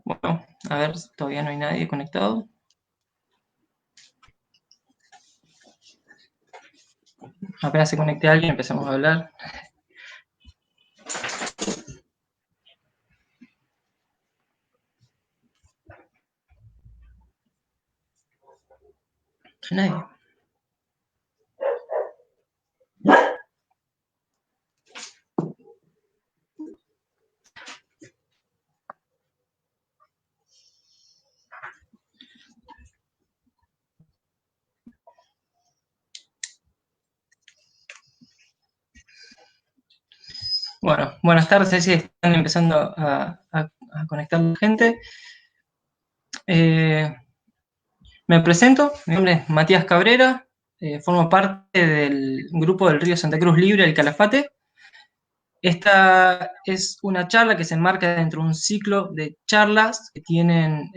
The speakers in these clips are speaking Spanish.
Bueno, a ver, todavía no hay nadie conectado. Apenas se conecte alguien, empezamos a hablar. Nadie. Bueno, buenas tardes, ahí sí están empezando a conectar gente. Me presento, mi nombre es Matías Cabrera, formo parte del grupo del Río Santa Cruz Libre, el Calafate. Esta es una charla que se enmarca dentro de un ciclo de charlas que tienen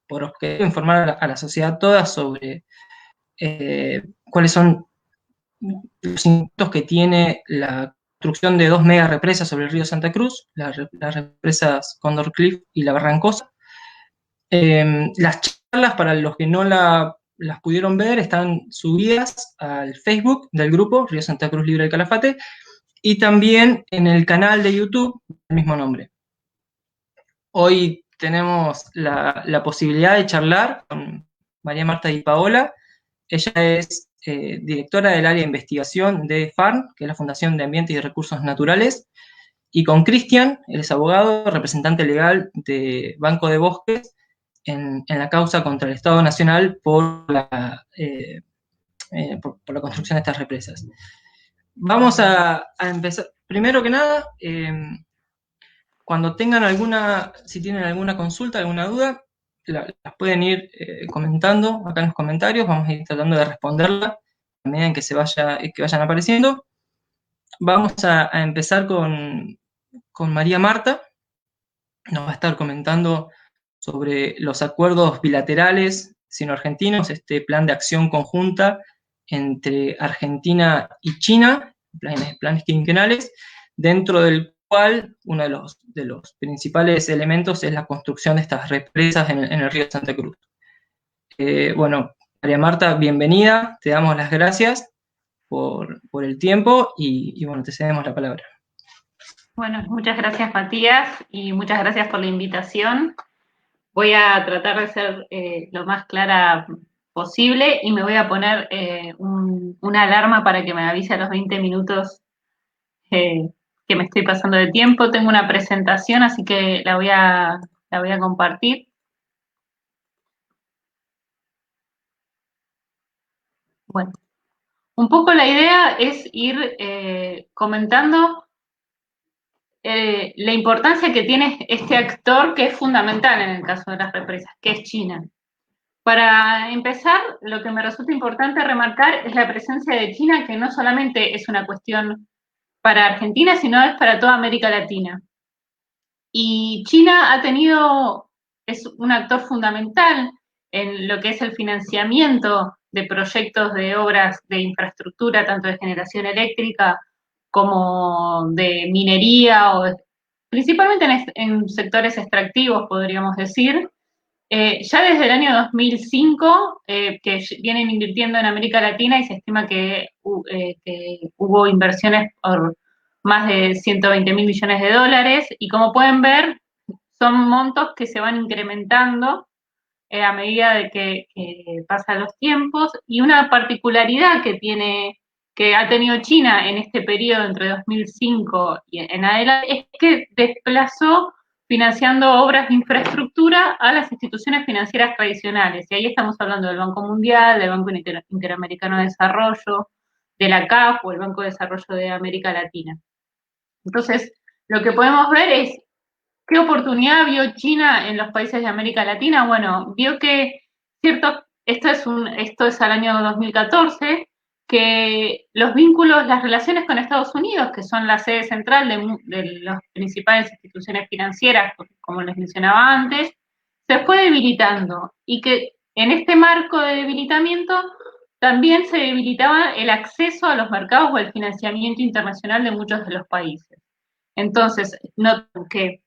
por objetivo informar a la sociedad toda sobre cuáles son los impactos que tiene la construcción de dos mega represas sobre el río Santa Cruz, las represas Condor Cliff y la Barrancosa. Las charlas, para los que no las pudieron ver, están subidas al Facebook del grupo Río Santa Cruz Libre del Calafate y también en el canal de YouTube del mismo nombre. Hoy tenemos la posibilidad de charlar con María Marta y Paola. Ella es directora del área de investigación de FARN, que es la Fundación de Ambiente y Recursos Naturales, y con Cristian, él es abogado, representante legal de Banco de Bosques, en la causa contra el Estado Nacional por por la construcción de estas represas. Vamos a empezar. Primero que nada, cuando tengan si tienen alguna consulta, alguna duda, las pueden ir comentando acá en los comentarios, vamos a ir tratando de responderla a medida en que vayan apareciendo. Vamos a empezar con María Marta, nos va a estar comentando sobre los acuerdos bilaterales sino-argentinos, este plan de acción conjunta entre Argentina y China, planes quinquenales, dentro del cual uno de los principales elementos es la construcción de estas represas en el río Santa Cruz. Bueno, María Marta, bienvenida, te damos las gracias por el tiempo y bueno, te cedemos la palabra. Bueno, muchas gracias Matías y muchas gracias por la invitación. Voy a tratar de ser lo más clara posible y me voy a poner una alarma para que me avise a los 20 minutos eh, que me estoy pasando de tiempo. Tengo una presentación, así que la voy a compartir. Bueno, un poco la idea es ir comentando la importancia que tiene este actor que es fundamental en el caso de las represas, que es China. Para empezar, lo que me resulta importante remarcar es la presencia de China, que no solamente es una cuestión para Argentina, sino es para toda América Latina. Y China es un actor fundamental en lo que es el financiamiento de proyectos de obras de infraestructura, tanto de generación eléctrica como de minería, principalmente en sectores extractivos, podríamos decir. Ya desde el año 2005 que vienen invirtiendo en América Latina y se estima que hubo inversiones por más de 120.000 millones de dólares y como pueden ver son montos que se van incrementando a medida de que pasan los tiempos y una particularidad que ha tenido China en este periodo entre 2005 y en adelante es que desplazó financiando obras de infraestructura a las instituciones financieras tradicionales. Y ahí estamos hablando del Banco Mundial, del Banco Interamericano de Desarrollo, de la CAF o el Banco de Desarrollo de América Latina. Entonces, lo que podemos ver es qué oportunidad vio China en los países de América Latina. Bueno, vio que esto es al año 2014, que los vínculos, las relaciones con Estados Unidos, que son la sede central de las principales instituciones financieras, como les mencionaba antes, se fue debilitando y que en este marco de debilitamiento también se debilitaba el acceso a los mercados o el financiamiento internacional de muchos de los países. Entonces, notan que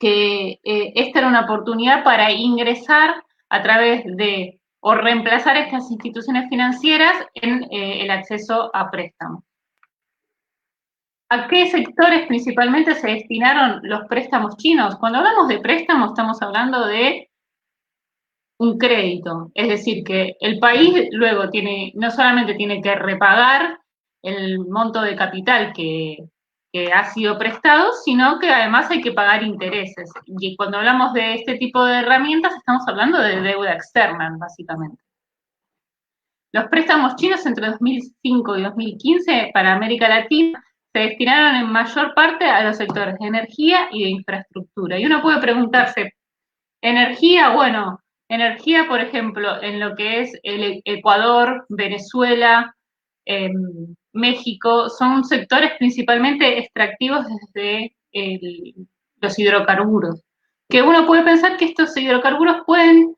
que esta era una oportunidad para ingresar a través de o reemplazar estas instituciones financieras en el acceso a préstamos. ¿A qué sectores principalmente se destinaron los préstamos chinos? Cuando hablamos de préstamos estamos hablando de un crédito, es decir, que el país luego no solamente tiene que repagar el monto de capital que ha sido prestado, sino que además hay que pagar intereses. Y cuando hablamos de este tipo de herramientas, estamos hablando de deuda externa, básicamente. Los préstamos chinos entre 2005 y 2015 para América Latina se destinaron en mayor parte a los sectores de energía y de infraestructura. Y uno puede preguntarse, energía, bueno, energía, por ejemplo, en lo que es el Ecuador, Venezuela, México, son sectores principalmente extractivos desde los hidrocarburos. Que uno puede pensar que estos hidrocarburos pueden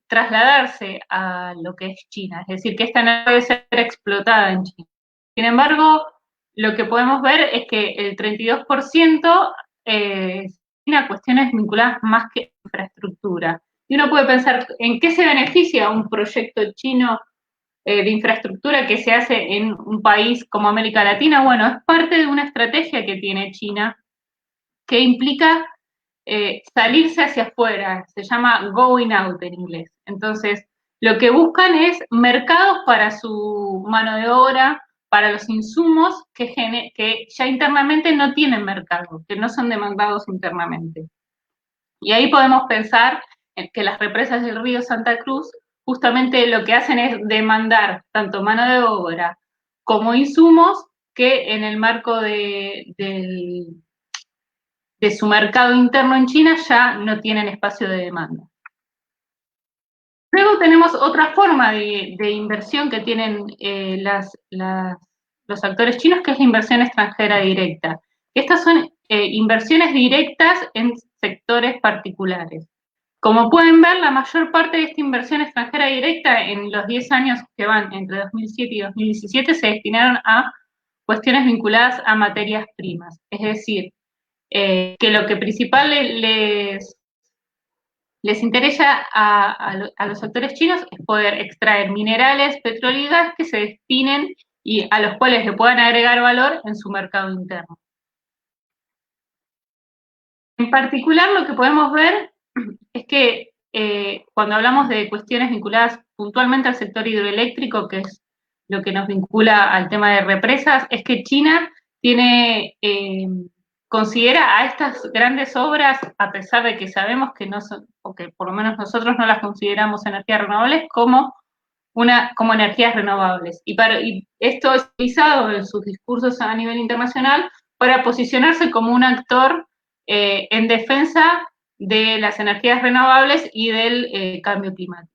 trasladarse a lo que es China, es decir, que esta no puede ser explotada en China. Sin embargo, lo que podemos ver es que el 32% tiene cuestiones vinculadas más que infraestructura. Y uno puede pensar, ¿en qué se beneficia un proyecto chino de infraestructura que se hace en un país como América Latina? Bueno, es parte de una estrategia que tiene China que implica salirse hacia afuera, se llama going out en inglés. Entonces, lo que buscan es mercados para su mano de obra, para los insumos que ya internamente no tienen mercado, que no son demandados internamente. Y ahí podemos pensar en que las represas del río Santa Cruz justamente lo que hacen es demandar tanto mano de obra como insumos que en el marco de su mercado interno en China ya no tienen espacio de demanda. Luego tenemos otra forma de inversión que tienen los actores chinos, que es la inversión extranjera directa. Estas son inversiones directas en sectores particulares. Como pueden ver, la mayor parte de esta inversión extranjera directa en los 10 años que van entre 2007 y 2017 se destinaron a cuestiones vinculadas a materias primas. Es decir, que lo que principal les interesa a los actores chinos es poder extraer minerales, petróleo y gas que se destinen y a los cuales le puedan agregar valor en su mercado interno. En particular, lo que podemos ver es que cuando hablamos de cuestiones vinculadas puntualmente al sector hidroeléctrico, que es lo que nos vincula al tema de represas, es que China considera a estas grandes obras, a pesar de que sabemos que no son, o que por lo menos nosotros no las consideramos energías renovables, como energías renovables. Y esto es utilizado en sus discursos a nivel internacional para posicionarse como un actor en defensa de las energías renovables y del cambio climático,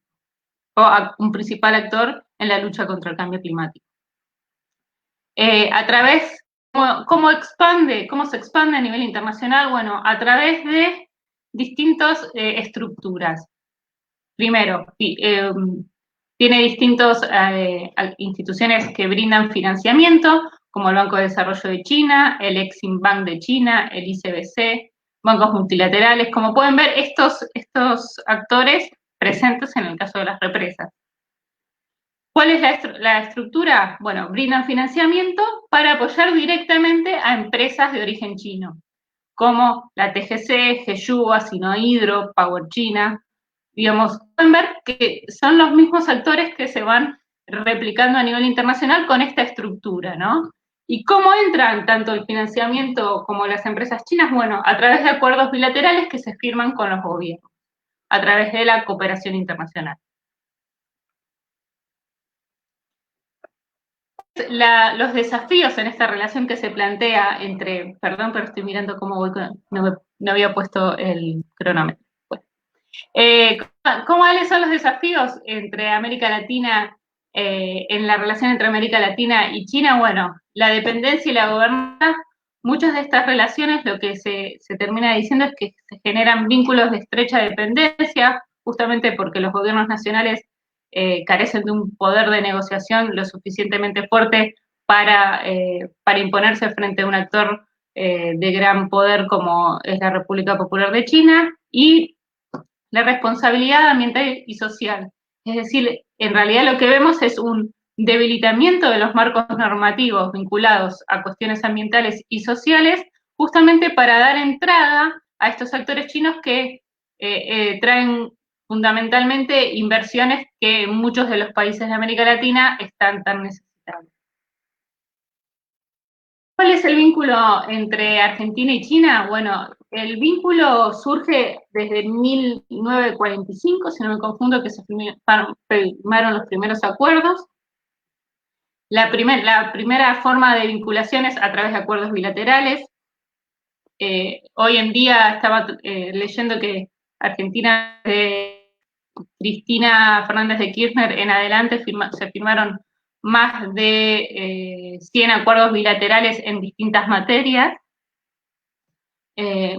o un principal actor en la lucha contra el cambio climático. ¿Cómo se expande a nivel internacional? Bueno, a través de distintas estructuras. Primero, tiene distintas instituciones que brindan financiamiento, como el Banco de Desarrollo de China, el Exim Bank de China, el ICBC, bancos multilaterales. Como pueden ver, estos actores presentes en el caso de las represas. ¿Cuál es la estructura? Bueno, brindan financiamiento para apoyar directamente a empresas de origen chino, como la TGC, Heyuba, Sinohydro, Power China. Digamos, pueden ver que son los mismos actores que se van replicando a nivel internacional con esta estructura, ¿no? ¿Y cómo entran tanto el financiamiento como las empresas chinas? Bueno, a través de acuerdos bilaterales que se firman con los gobiernos, a través de la cooperación internacional. Los desafíos en esta relación que se plantea entre, perdón, pero estoy mirando cómo voy, no había puesto el cronómetro. Bueno. ¿Cuáles son los desafíos entre América Latina, en la relación entre América Latina y China? Bueno, la dependencia y la gobernanza. Muchas de estas relaciones lo que se termina diciendo es que se generan vínculos de estrecha dependencia, justamente porque los gobiernos nacionales carecen de un poder de negociación lo suficientemente fuerte para imponerse frente a un actor de gran poder como es la República Popular de China, y la responsabilidad ambiental y social. Es decir, en realidad lo que vemos es un debilitamiento de los marcos normativos vinculados a cuestiones ambientales y sociales, justamente para dar entrada a estos actores chinos que traen fundamentalmente inversiones que muchos de los países de América Latina están tan necesitados. ¿Cuál es el vínculo entre Argentina y China? Bueno, el vínculo surge desde 1945, si no me confundo, que se firmaron los primeros acuerdos. La primera forma de vinculación es a través de acuerdos bilaterales. Hoy en día estaba leyendo que Argentina, Cristina Fernández de Kirchner en adelante, se firmaron más de 100 acuerdos bilaterales en distintas materias.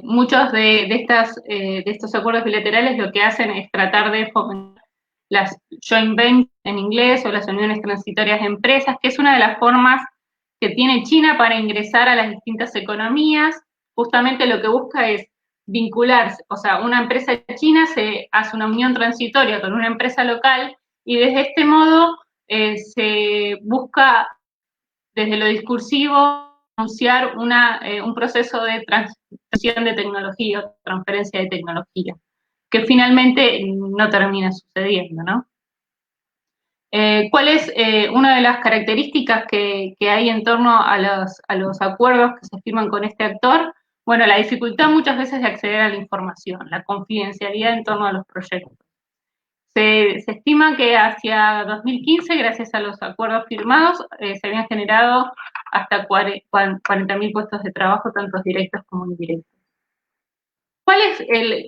Muchos de estos acuerdos bilaterales lo que hacen es tratar de fomentar las joint ventures en inglés o las uniones transitorias de empresas, que es una de las formas que tiene China para ingresar a las distintas economías. Justamente lo que busca es vincularse, o sea, una empresa china se hace una unión transitoria con una empresa local y desde este modo se busca desde lo discursivo anunciar un proceso de transición de tecnología, transferencia de tecnología, que finalmente no termina sucediendo, ¿no? ¿Cuál es una de las características que hay en torno a los acuerdos que se firman con este actor? Bueno, la dificultad muchas veces de acceder a la información, la confidencialidad en torno a los proyectos. Se estima que hacia 2015, gracias a los acuerdos firmados, se habían generado hasta 40.000 puestos de trabajo, tanto directos como indirectos.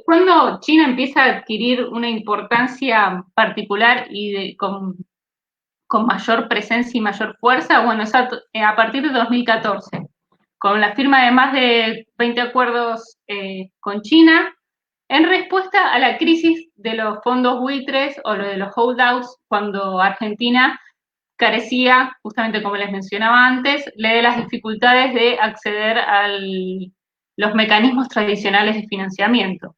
¿Cuándo China empieza a adquirir una importancia particular y con mayor presencia y mayor fuerza? Bueno, es a partir de 2014, con la firma de más de 20 acuerdos con China, en respuesta a la crisis de los fondos buitres o de los holdouts, cuando Argentina carecía, justamente como les mencionaba antes, de las dificultades de acceder a los mecanismos tradicionales de financiamiento.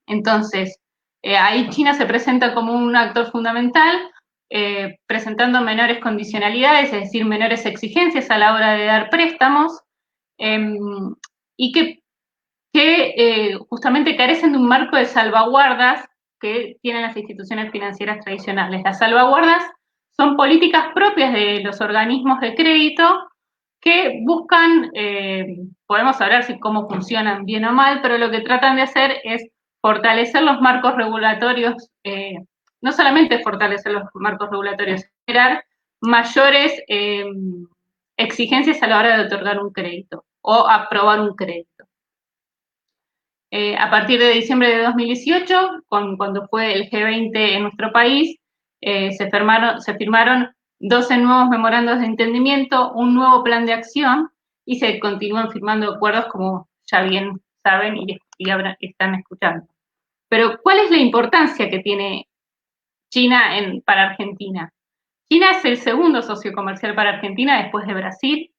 Entonces, ahí China se presenta como un actor fundamental, presentando menores condicionalidades, es decir, menores exigencias a la hora de dar préstamos, y que justamente carecen de un marco de salvaguardas que tienen las instituciones financieras tradicionales. Las salvaguardas son políticas propias de los organismos de crédito que buscan, podemos hablar si cómo funcionan bien o mal, pero lo que tratan de hacer es fortalecer los marcos regulatorios, no solamente fortalecer los marcos regulatorios, generar mayores exigencias a la hora de otorgar un crédito o aprobar un crédito. A partir de diciembre de 2018, cuando fue el G20 en nuestro país, se firmaron 12 nuevos memorandos de entendimiento, un nuevo plan de acción, y se continúan firmando acuerdos, como ya bien saben y están escuchando. Pero, ¿cuál es la importancia que tiene China para Argentina? China es el segundo socio comercial para Argentina después de Brasil.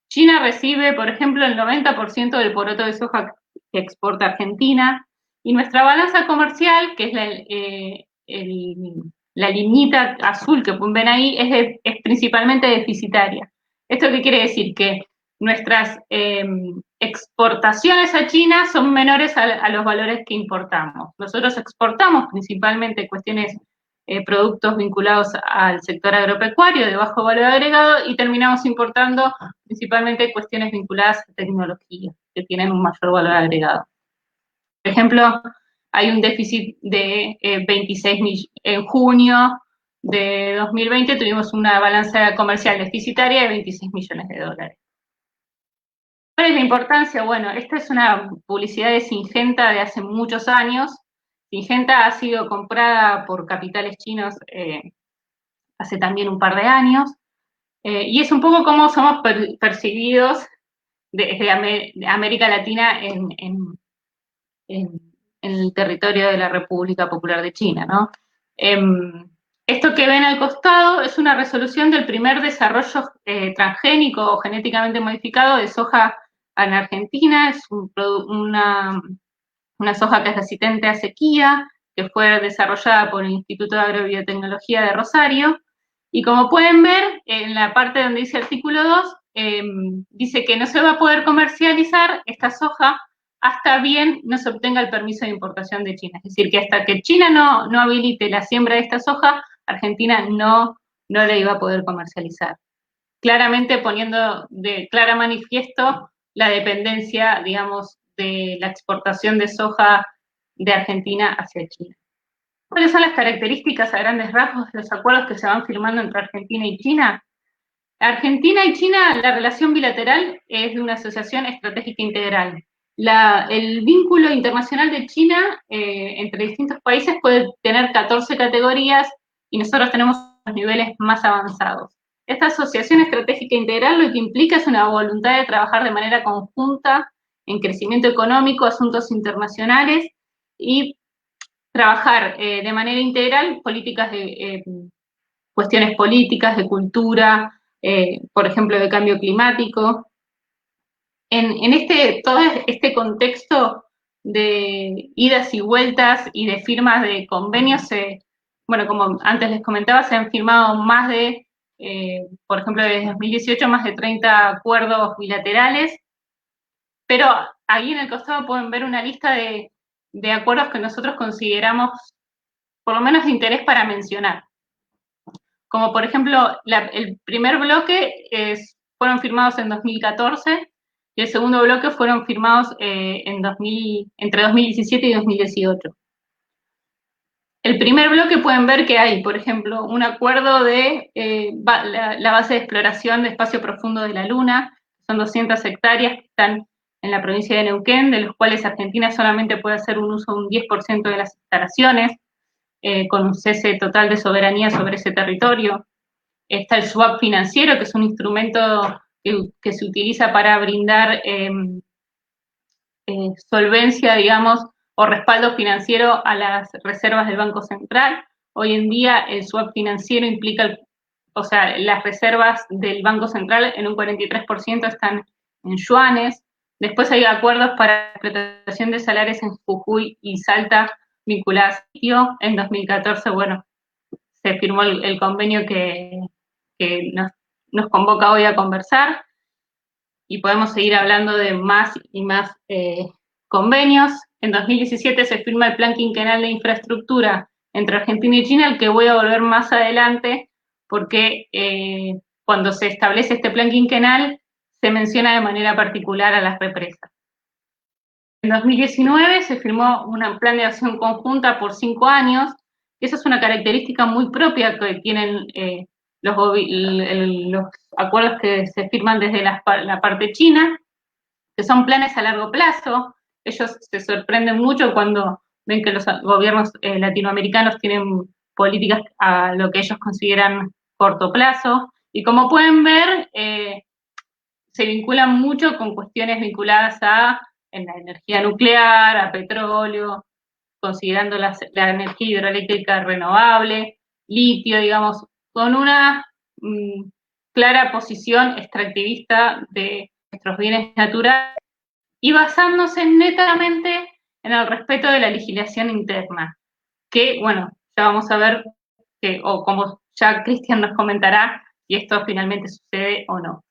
China recibe, por ejemplo, el 90% del poroto de soja que exporta Argentina, y nuestra balanza comercial, que es la liñita azul que ven ahí, es principalmente deficitaria. ¿Esto qué quiere decir? Que nuestras exportaciones a China son menores a los valores que importamos. Nosotros exportamos principalmente productos vinculados al sector agropecuario de bajo valor agregado, y terminamos importando principalmente cuestiones vinculadas a tecnología, que tienen un mayor valor agregado. Por ejemplo, hay un déficit de 26 millones. En junio de 2020 tuvimos una balanza comercial deficitaria de 26 millones de dólares. ¿Cuál es la importancia? Bueno, esta es una publicidad de Syngenta de hace muchos años. Syngenta ha sido comprada por capitales chinos hace también un par de años, y es un poco cómo somos percibidos desde América Latina en el territorio de la República Popular de China, ¿no? Esto que ven al costado es una resolución del primer desarrollo transgénico o genéticamente modificado de soja en Argentina, es una soja que es resistente a sequía, que fue desarrollada por el Instituto de Agrobiotecnología de Rosario, y como pueden ver, en la parte donde dice artículo 2, dice que no se va a poder comercializar esta soja hasta bien no se obtenga el permiso de importación de China. Es decir, que hasta que China no habilite la siembra de esta soja, Argentina no la iba a poder comercializar. Claramente poniendo de clara manifiesto la dependencia, digamos, de la exportación de soja de Argentina hacia China. ¿Cuáles son las características a grandes rasgos de los acuerdos que se van firmando entre Argentina y China? Argentina y China, la relación bilateral es de una asociación estratégica integral. El vínculo internacional de China entre distintos países puede tener 14 categorías y nosotros tenemos los niveles más avanzados. Esta asociación estratégica integral lo que implica es una voluntad de trabajar de manera conjunta en crecimiento económico, asuntos internacionales y trabajar de manera integral políticas de cuestiones políticas, de cultura, por ejemplo, de cambio climático. En todo este contexto de idas y vueltas y de firmas de convenios, bueno, como antes les comentaba, se han firmado más de, por ejemplo, desde 2018, más de 30 acuerdos bilaterales, pero ahí en el costado pueden ver una lista de acuerdos que nosotros consideramos por lo menos de interés para mencionar. Como por ejemplo, el primer bloque fueron firmados en 2014 y el segundo bloque fueron firmados entre 2017 y 2018. El primer bloque pueden ver que hay, por ejemplo, un acuerdo de la base de exploración de espacio profundo de la Luna, son 200 hectáreas que están en la provincia de Neuquén, de los cuales Argentina solamente puede hacer un uso de un 10% de las instalaciones, con un cese total de soberanía sobre ese territorio. Está el swap financiero, que es un instrumento que se utiliza para brindar solvencia, digamos, o respaldo financiero a las reservas del Banco Central. Hoy en día el swap financiero implica, o sea, las reservas del Banco Central en un 43% están en yuanes. Después hay acuerdos para la explotación de salares en Jujuy y Salta vinculadas a sitio. En 2014, bueno, se firmó el convenio que nos convoca hoy a conversar y podemos seguir hablando de más y más convenios. En 2017 se firma el Plan Quinquenal de Infraestructura entre Argentina y China, al que voy a volver más adelante, porque cuando se establece este plan quinquenal se menciona de manera particular a las represas. En 2019 se firmó un plan de acción conjunta por 5 años. Esa es una característica muy propia que tienen los acuerdos que se firman desde la parte china, que son planes a largo plazo. Ellos se sorprenden mucho cuando ven que los gobiernos latinoamericanos tienen políticas a lo que ellos consideran corto plazo. Y como pueden ver, se vinculan mucho con cuestiones vinculadas a la energía nuclear, a petróleo, considerando la energía hidroeléctrica renovable, litio, digamos, con una clara posición extractivista de nuestros bienes naturales y basándose netamente en el respeto de la legislación interna, que, bueno, ya vamos a ver, o como ya Cristian nos comentará, si esto finalmente sucede o no.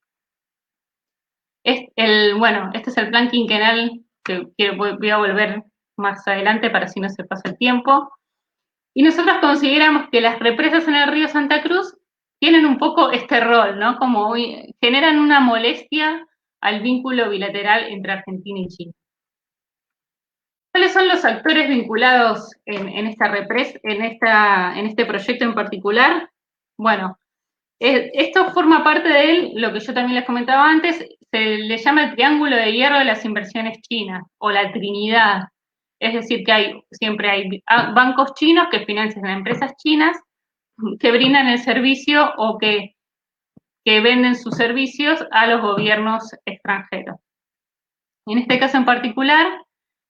Bueno, este es el plan quinquenal que voy a volver más adelante para si no se pasa el tiempo. Y nosotros consideramos que las represas en el río Santa Cruz tienen un poco este rol, ¿no? Como generan una molestia al vínculo bilateral entre Argentina y China. ¿Cuáles son los actores vinculados en este proyecto en particular? Bueno, esto forma parte de lo que yo también les comentaba antes, se le llama el triángulo de hierro de las inversiones chinas, o la Trinidad. Es decir, que siempre hay bancos chinos que financian a empresas chinas que brindan el servicio o que venden sus servicios a los gobiernos extranjeros. En este caso en particular,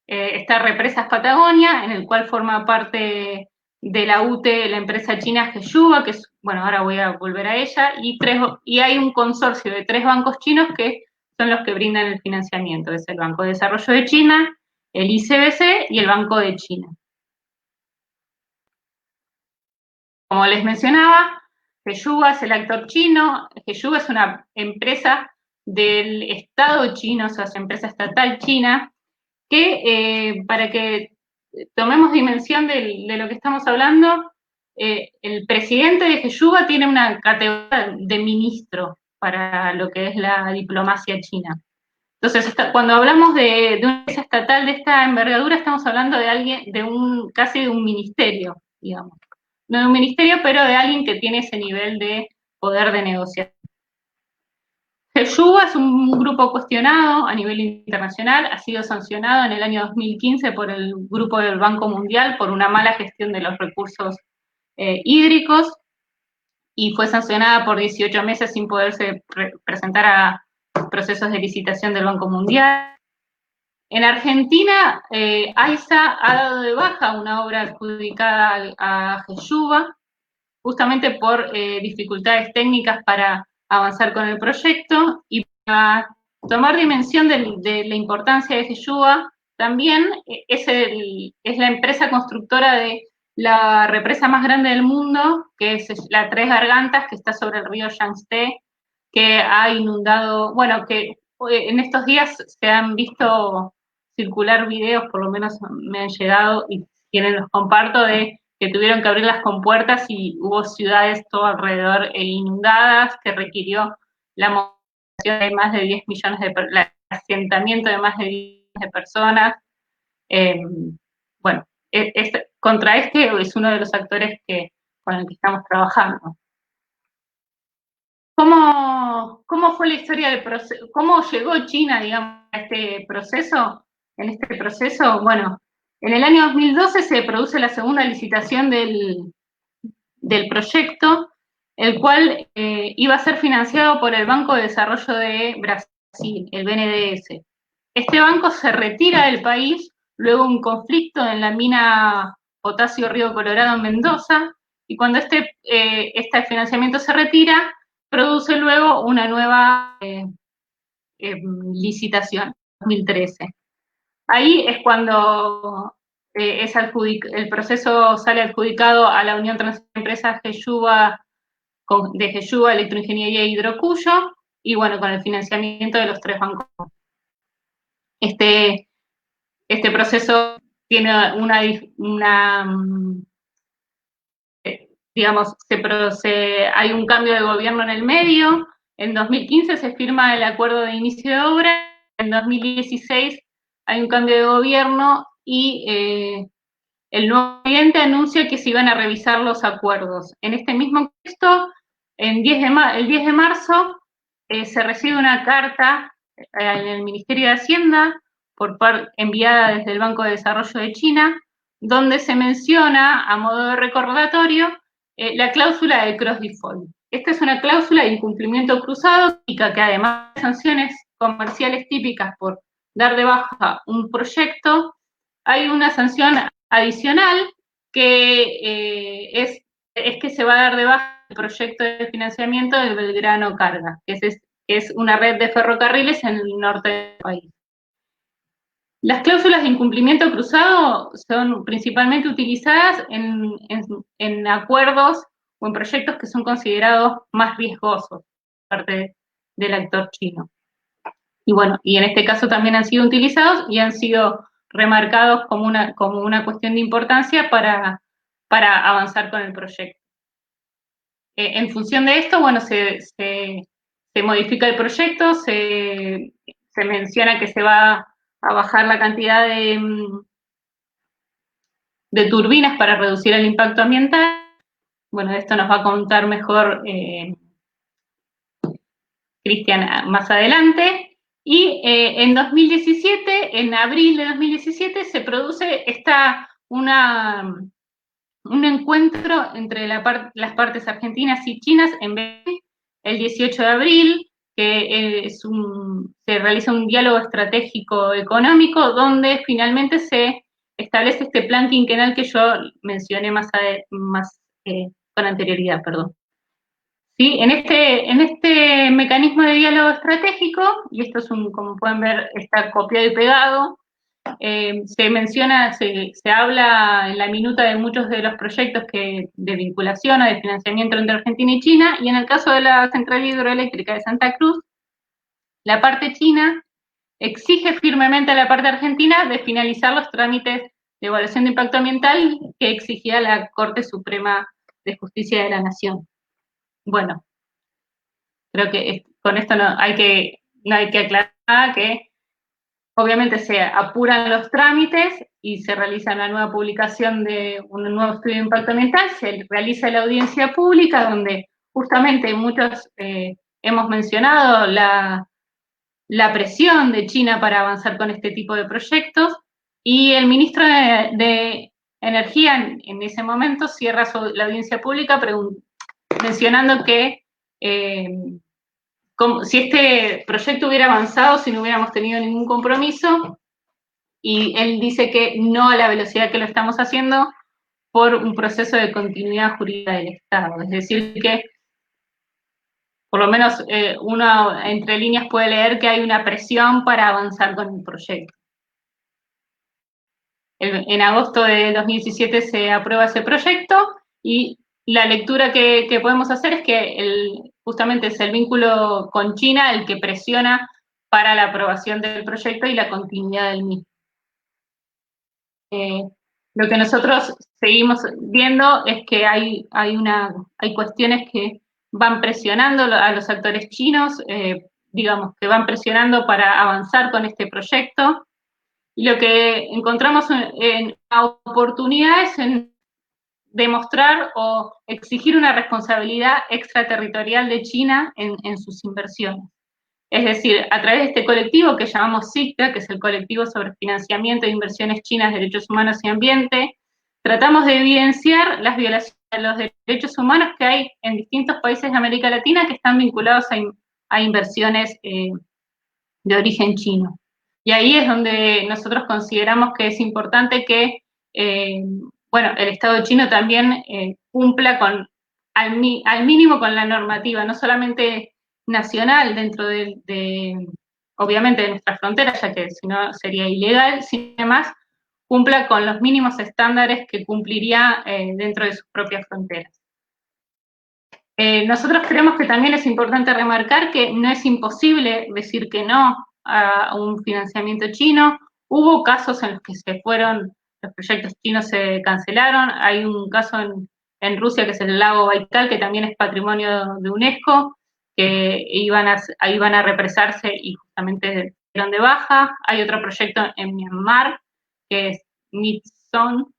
está Represas Patagonia, en el cual forma parte de la UTE la empresa china Heyuba, que es, bueno, ahora voy a volver a ella, y hay un consorcio de 3 bancos chinos que son los que brindan el financiamiento. Es el Banco de Desarrollo de China, el ICBC y el Banco de China. Como les mencionaba, Heyuba es el actor chino. Heyuba es una empresa del Estado chino, o sea, es una empresa estatal china, que para que tomemos dimensión de lo que estamos hablando, el presidente de Heyuba tiene una categoría de ministro para lo que es la diplomacia china. Entonces, cuando hablamos de una empresa estatal de esta envergadura, estamos hablando de alguien, casi de un ministerio, digamos. No de un ministerio, pero de alguien que tiene ese nivel de poder de negociación. Heyuba es un grupo cuestionado a nivel internacional, ha sido sancionado en el año 2015 por el Grupo del Banco Mundial por una mala gestión de los recursos hídricos, y fue sancionada por 18 meses sin poderse presentar a procesos de licitación del Banco Mundial. En Argentina, AISA ha dado de baja una obra adjudicada a Heyuba, justamente por dificultades técnicas para avanzar con el proyecto, y para tomar dimensión de la importancia de Heyuba, también es la empresa constructora de la represa más grande del mundo, que es la Tres Gargantas, que está sobre el río Yangtze, que ha inundado, bueno, que en estos días se han visto circular videos, por lo menos me han llegado, y si quieren los comparto, de que tuvieron que abrir las compuertas y hubo ciudades todo alrededor inundadas, que requirió la movilización de más de 10 millones el asentamiento de más de 10 millones de personas. Bueno, contra este es uno de los actores con el que estamos trabajando. ¿Cómo fue la historia del proceso? ¿Cómo llegó China, digamos, a este proceso? En este proceso, bueno, en el año 2012 se produce la segunda licitación del proyecto, el cual iba a ser financiado por el Banco de Desarrollo de Brasil, el BNDES. Este banco se retira del país luego de un conflicto en la mina Potasio Río Colorado en Mendoza, y cuando este financiamiento se retira, produce luego una nueva licitación, 2013. Ahí es cuando el proceso sale adjudicado a la Unión Transnacional de Empresas de Heyuba, Electroingeniería e Hidrocuyo, y bueno, con el financiamiento de los tres bancos. Este proceso tiene digamos, hay un cambio de gobierno en el medio. En 2015 se firma el acuerdo de inicio de obra, en 2016 hay un cambio de gobierno y el nuevo presidente anuncia que se iban a revisar los acuerdos. En este mismo contexto, el 10 de marzo se recibe una carta en el Ministerio de Hacienda enviada desde el Banco de Desarrollo de China, donde se menciona, a modo de recordatorio, la cláusula de cross default. Esta es una cláusula de incumplimiento cruzado, que además de sanciones comerciales típicas por dar de baja un proyecto, hay una sanción adicional que es que se va a dar de baja el proyecto de financiamiento del Belgrano Carga, que es una red de ferrocarriles en el norte del país. Las cláusulas de incumplimiento cruzado son principalmente utilizadas en acuerdos o en proyectos que son considerados más riesgosos por parte del actor chino. Y bueno, y en este caso también han sido utilizados y han sido remarcados como una cuestión de importancia para avanzar con el proyecto. En función de esto, bueno, se modifica el proyecto, se menciona que se va a bajar la cantidad de turbinas para reducir el impacto ambiental. Bueno, de esto nos va a contar mejor Cristian más adelante. Y en 2017, en abril de 2017, se produce un encuentro entre las partes argentinas y chinas en Beijing, el 18 de abril, que se realiza un diálogo estratégico económico donde finalmente se establece este plan quinquenal que yo mencioné con anterioridad, perdón. ¿sí? En este mecanismo de diálogo estratégico, y esto es como pueden ver, está copiado y pegado, se menciona, se habla en la minuta de muchos de los proyectos de vinculación o de financiamiento entre Argentina y China, y en el caso de la central hidroeléctrica de Santa Cruz, la parte china exige firmemente a la parte argentina de finalizar los trámites de evaluación de impacto ambiental que exigía la Corte Suprema de Justicia de la Nación. Bueno, creo que con esto no hay que aclarar que obviamente se apuran los trámites y se realiza una nueva publicación de un nuevo estudio de impacto ambiental, se realiza la audiencia pública donde justamente muchos hemos mencionado la presión de China para avanzar con este tipo de proyectos, y el ministro de Energía en ese momento cierra la audiencia pública mencionando que si este proyecto hubiera avanzado, si no hubiéramos tenido ningún compromiso, y él dice que no a la velocidad que lo estamos haciendo por un proceso de continuidad jurídica del Estado. Es decir, que por lo menos uno entre líneas puede leer que hay una presión para avanzar con el proyecto. En agosto de 2017 se aprueba ese proyecto y la lectura que podemos hacer es que justamente es el vínculo con China el que presiona para la aprobación del proyecto y la continuidad del mismo. Lo que nosotros seguimos viendo es que hay cuestiones que van presionando a los actores chinos, digamos, que van presionando para avanzar con este proyecto. Y lo que encontramos en oportunidades en demostrar o exigir una responsabilidad extraterritorial de China en sus inversiones. Es decir, a través de este colectivo que llamamos SICTA, que es el Colectivo sobre Financiamiento de Inversiones Chinas, Derechos Humanos y Ambiente, tratamos de evidenciar las violaciones de los derechos humanos que hay en distintos países de América Latina que están vinculados a inversiones de origen chino. Y ahí es donde nosotros consideramos que es importante que, bueno, el Estado chino también cumpla al mínimo con la normativa, no solamente nacional dentro obviamente, de nuestras fronteras, ya que si no sería ilegal, sino además cumpla con los mínimos estándares que cumpliría dentro de sus propias fronteras. Nosotros creemos que también es importante remarcar que no es imposible decir que no a un financiamiento chino. Hubo casos en los que los proyectos chinos se cancelaron. Hay un caso en Rusia que es el lago Baikal, que también es patrimonio de UNESCO, que iban a represarse y justamente dieron de baja. Hay otro proyecto en Myanmar, que es Midson,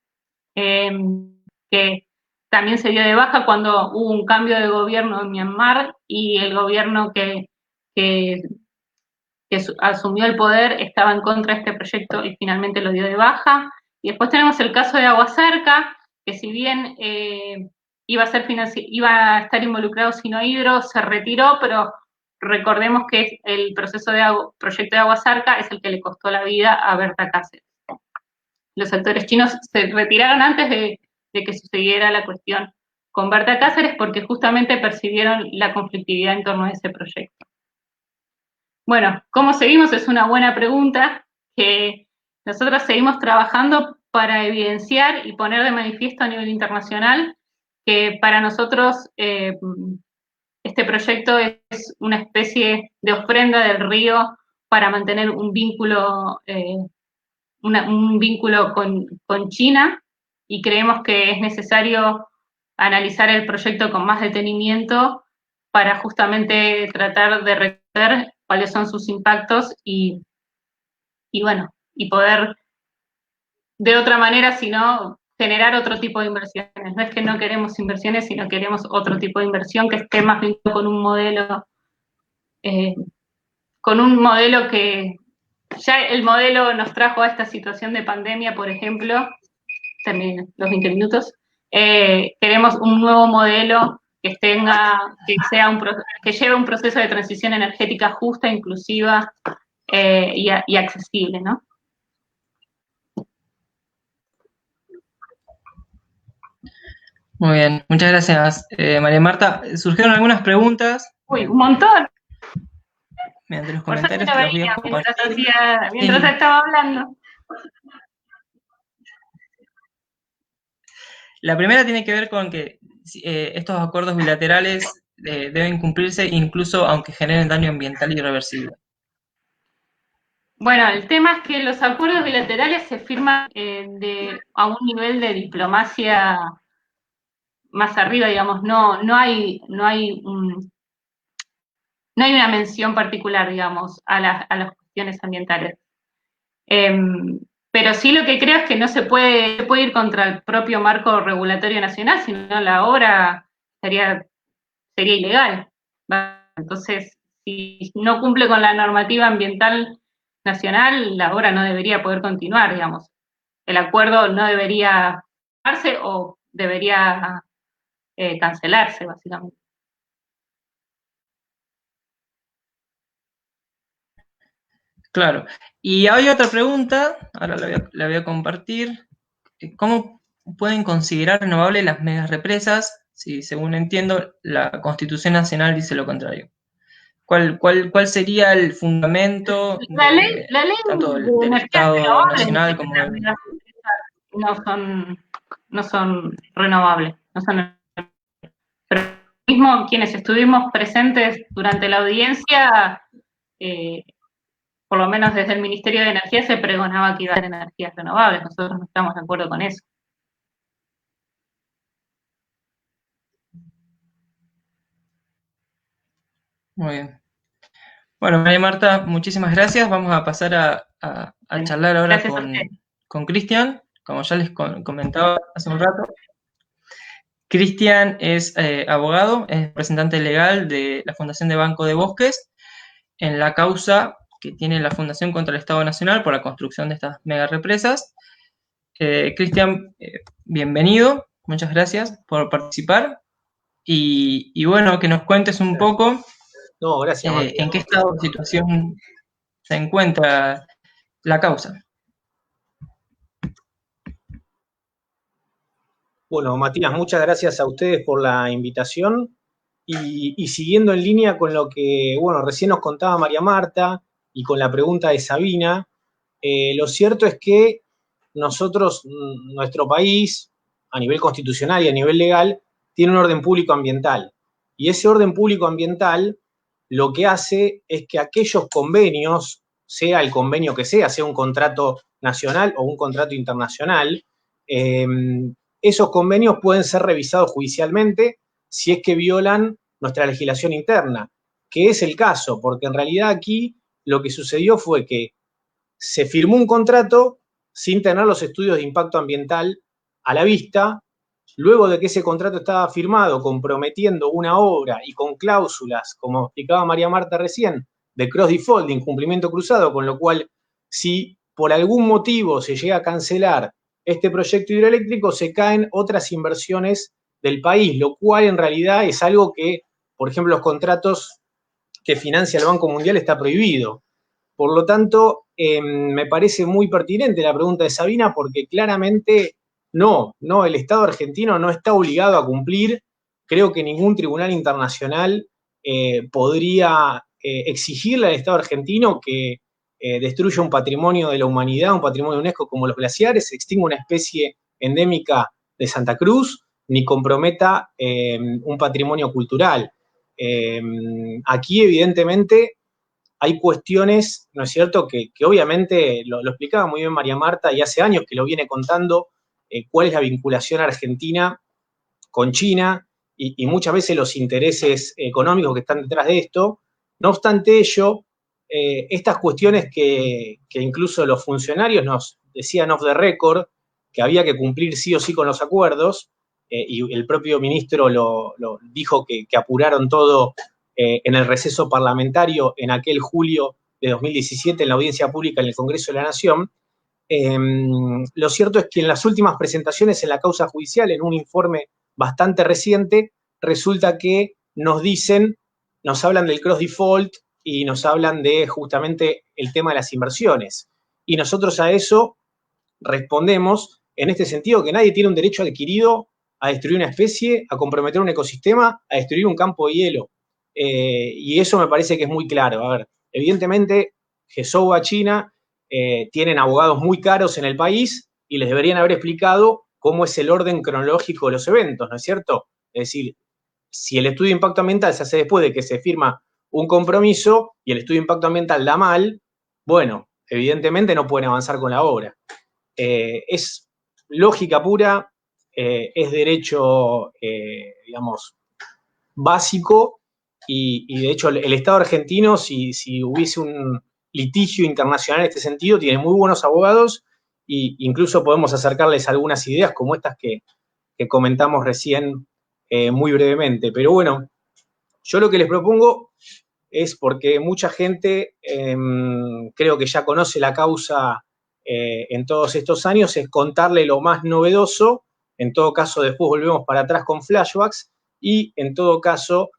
que también se dio de baja cuando hubo un cambio de gobierno en Myanmar y el gobierno que asumió el poder estaba en contra de este proyecto y finalmente lo dio de baja. Y después tenemos el caso de Aguasarca, que si bien iba a estar involucrado Sinohydro, se retiró, pero recordemos que el proceso proyecto de Aguasarca es el que le costó la vida a Berta Cáceres. Los actores chinos se retiraron antes de que sucediera la cuestión con Berta Cáceres porque justamente percibieron la conflictividad en torno a ese proyecto. Bueno, ¿cómo seguimos? Es una buena pregunta que nosotros seguimos trabajando para evidenciar y poner de manifiesto a nivel internacional que para nosotros este proyecto es una especie de ofrenda del río para mantener un vínculo con China, y creemos que es necesario analizar el proyecto con más detenimiento para justamente tratar de reconocer cuáles son sus impactos y bueno, y poder de otra manera, sino generar otro tipo de inversiones. No es que no queremos inversiones, sino queremos otro tipo de inversión que esté más vinculado con un modelo que ya el modelo nos trajo a esta situación de pandemia, por ejemplo. Terminen los 20 minutos. Queremos un nuevo modelo que lleve un proceso de transición energética justa, inclusiva y accesible, ¿no? Muy bien, muchas gracias, María Marta. Surgieron algunas preguntas Uy, un montón. mediante los Por suerte comentarios, lo te los voy a veía compartir. mientras Sí. estaba hablando. La primera tiene que ver con que estos acuerdos bilaterales deben cumplirse incluso aunque generen daño ambiental irreversible. Bueno, el tema es que los acuerdos bilaterales se firman a un nivel de diplomacia más arriba, digamos, no hay una mención particular, digamos, a las cuestiones ambientales. Pero sí lo que creo es que no se puede ir contra el propio marco regulatorio nacional, sino la obra sería ilegal. Entonces, si no cumple con la normativa ambiental nacional, la obra no debería poder continuar, digamos. El acuerdo no debería darse o debería cancelarse, básicamente. Claro. Y hay otra pregunta, ahora la voy a compartir. ¿Cómo pueden considerar renovables las megarepresas si, según entiendo, la Constitución Nacional dice lo contrario? ¿Cuál sería el fundamento de La ley tanto de del energías Estado renovables dice Nacional que como las del... megaempresas no son renovables, no son. Pero mismo quienes estuvimos presentes durante la audiencia, eh, por lo menos desde el Ministerio de Energía se pregonaba que iba a haber energías renovables. Nosotros no estamos de acuerdo con eso. Muy bien. Bueno, María Marta, muchísimas gracias. Vamos a pasar a charlar ahora Gracias a ustedes. con Cristian, como ya les comentaba hace un rato. Cristian es abogado, es representante legal de la Fundación de Banco de Bosques en la causa que tiene la Fundación contra el Estado Nacional por la construcción de estas megarepresas. Cristian, bienvenido, muchas gracias por participar y bueno, que nos cuentes un Gracias. poco No, gracias, Matías. en qué estado de situación se encuentra la causa. Bueno, Matías, muchas gracias a ustedes por la invitación y siguiendo en línea con lo que, bueno, recién nos contaba María Marta y con la pregunta de Sabina, lo cierto es que nosotros, nuestro país, a nivel constitucional y a nivel legal, tiene un orden público ambiental. Y ese orden público ambiental lo que hace es que aquellos convenios, sea el convenio que sea un contrato nacional o un contrato internacional, esos convenios pueden ser revisados judicialmente si es que violan nuestra legislación interna, que es el caso, porque en realidad aquí lo que sucedió fue que se firmó un contrato sin tener los estudios de impacto ambiental a la vista, luego de que ese contrato estaba firmado comprometiendo una obra y con cláusulas, como explicaba María Marta recién, de cross default, de incumplimiento cruzado, con lo cual si por algún motivo se llega a cancelar este proyecto hidroeléctrico, se caen otras inversiones del país, lo cual en realidad es algo que, por ejemplo, los contratos que financia el Banco Mundial está prohibido. Por lo tanto, me parece muy pertinente la pregunta de Sabina porque claramente no, el Estado argentino no está obligado a cumplir. Creo que ningún tribunal internacional podría exigirle al Estado argentino que destruya un patrimonio de la humanidad, un patrimonio de UNESCO como los glaciares, extinga una especie endémica de Santa Cruz, ni comprometa un patrimonio cultural. Aquí, evidentemente, hay cuestiones, ¿no es cierto?, que obviamente lo explicaba muy bien María Marta y hace años que lo viene contando, cuál es la vinculación argentina con China y muchas veces los intereses económicos que están detrás de esto. No obstante ello, estas cuestiones que incluso los funcionarios nos decían off the record, que había que cumplir sí o sí con los acuerdos, y el propio ministro lo dijo que apuraron todo en el receso parlamentario en aquel julio de 2017 en la audiencia pública en el Congreso de la Nación. Lo cierto es que en las últimas presentaciones en la causa judicial, en un informe bastante reciente, resulta que nos hablan del cross default y nos hablan de justamente el tema de las inversiones. Y nosotros a eso respondemos en este sentido que nadie tiene un derecho adquirido a destruir una especie, a comprometer un ecosistema, a destruir un campo de hielo. Y eso me parece que es muy claro. A ver, evidentemente, GESOA, China, tienen abogados muy caros en el país y les deberían haber explicado cómo es el orden cronológico de los eventos, ¿no es cierto? Es decir, si el estudio de impacto ambiental se hace después de que se firma un compromiso y el estudio de impacto ambiental da mal, bueno, evidentemente no pueden avanzar con la obra. Es lógica pura, es derecho, digamos, básico y de hecho el Estado argentino, si hubiese un litigio internacional en este sentido, tiene muy buenos abogados e incluso podemos acercarles algunas ideas como estas que comentamos recién muy brevemente. Pero bueno, yo lo que les propongo es, porque mucha gente creo que ya conoce la causa en todos estos años, es contarle lo más novedoso. En todo caso, después volvemos para atrás con flashbacks y en todo caso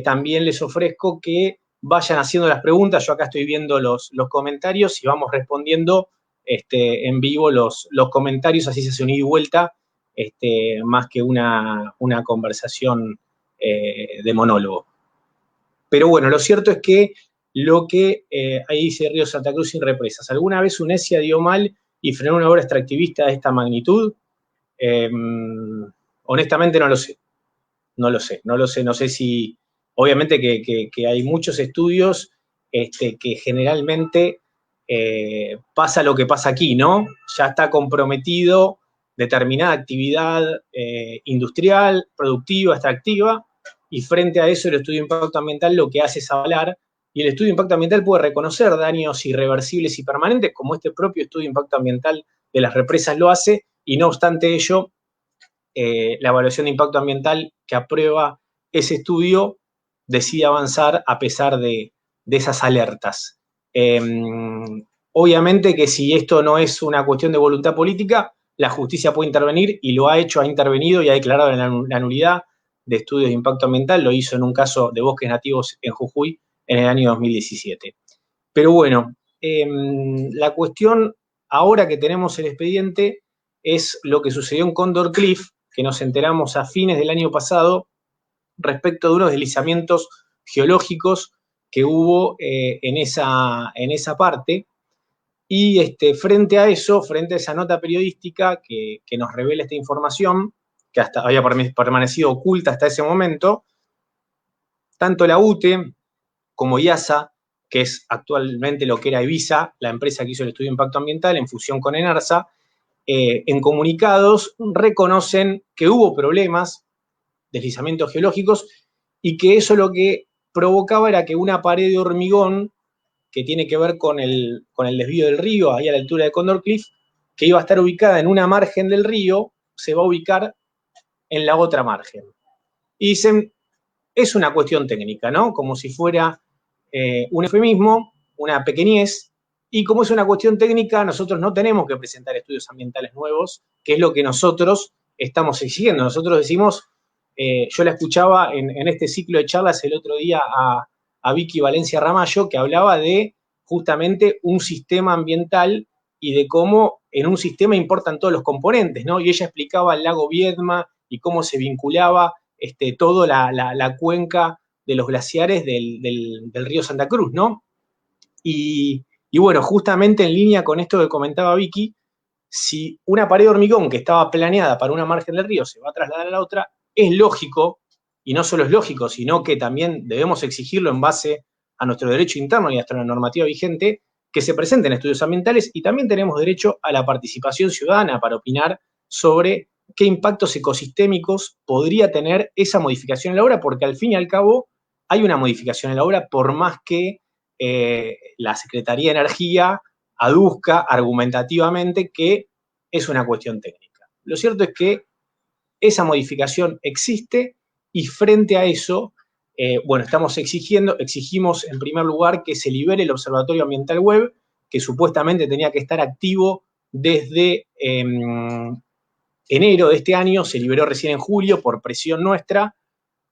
también les ofrezco que vayan haciendo las preguntas. Yo acá estoy viendo los comentarios y vamos respondiendo en vivo los comentarios, así se hace un ida y vuelta, más que una conversación de monólogo. Pero bueno, lo cierto es que ahí dice Río Santa Cruz sin represas. ¿Alguna vez UNESIA dio mal y frenó una obra extractivista de esta magnitud? Honestamente no lo sé. No sé si, obviamente que hay muchos estudios que generalmente pasa lo que pasa aquí, ¿no? Ya está comprometido determinada actividad industrial, productiva, extractiva, y frente a eso el estudio de impacto ambiental lo que hace es avalar, y el estudio de impacto ambiental puede reconocer daños irreversibles y permanentes, como este propio estudio de impacto ambiental de las represas lo hace, y no obstante ello, la evaluación de impacto ambiental que aprueba ese estudio decide avanzar a pesar de esas alertas. Obviamente que si esto no es una cuestión de voluntad política, la justicia puede intervenir y lo ha hecho, ha intervenido y ha declarado la nulidad de estudios de impacto ambiental. Lo hizo en un caso de bosques nativos en Jujuy en el año 2017. Pero bueno, la cuestión ahora que tenemos el expediente es lo que sucedió en Condor Cliff, que nos enteramos a fines del año pasado respecto de unos deslizamientos geológicos que hubo en esa parte. Y frente a eso, frente a esa nota periodística que nos revela esta información, que hasta había permanecido oculta hasta ese momento, tanto la UTE como IASA, que es actualmente lo que era Evisa, la empresa que hizo el estudio de impacto ambiental en fusión con ENARSA, en comunicados reconocen que hubo problemas, deslizamientos geológicos, y que eso lo que provocaba era que una pared de hormigón, que tiene que ver con el desvío del río, ahí a la altura de Condor Cliff, que iba a estar ubicada en una margen del río, se va a ubicar en la otra margen. Y dicen, es una cuestión técnica, ¿no? Como si fuera un eufemismo, una pequeñez, y como es una cuestión técnica, nosotros no tenemos que presentar estudios ambientales nuevos, que es lo que nosotros estamos exigiendo. Nosotros decimos, yo la escuchaba en este ciclo de charlas el otro día a Vicky Valencia Ramallo, que hablaba de justamente un sistema ambiental y de cómo en un sistema importan todos los componentes, ¿no? Y ella explicaba el lago Viedma y cómo se vinculaba toda la cuenca de los glaciares del río Santa Cruz, ¿no? Y bueno, justamente en línea con esto que comentaba Vicky, si una pared de hormigón que estaba planeada para una margen del río se va a trasladar a la otra, es lógico, y no solo es lógico, sino que también debemos exigirlo en base a nuestro derecho interno y hasta la normativa vigente, que se presenten estudios ambientales, y también tenemos derecho a la participación ciudadana para opinar sobre qué impactos ecosistémicos podría tener esa modificación en la obra, porque al fin y al cabo hay una modificación en la obra, por más que la Secretaría de Energía aduzca argumentativamente que es una cuestión técnica. Lo cierto es que esa modificación existe y frente a eso, bueno, exigimos en primer lugar que se libere el Observatorio Ambiental Web, que supuestamente tenía que estar activo desde enero de este año, se liberó recién en julio por presión nuestra.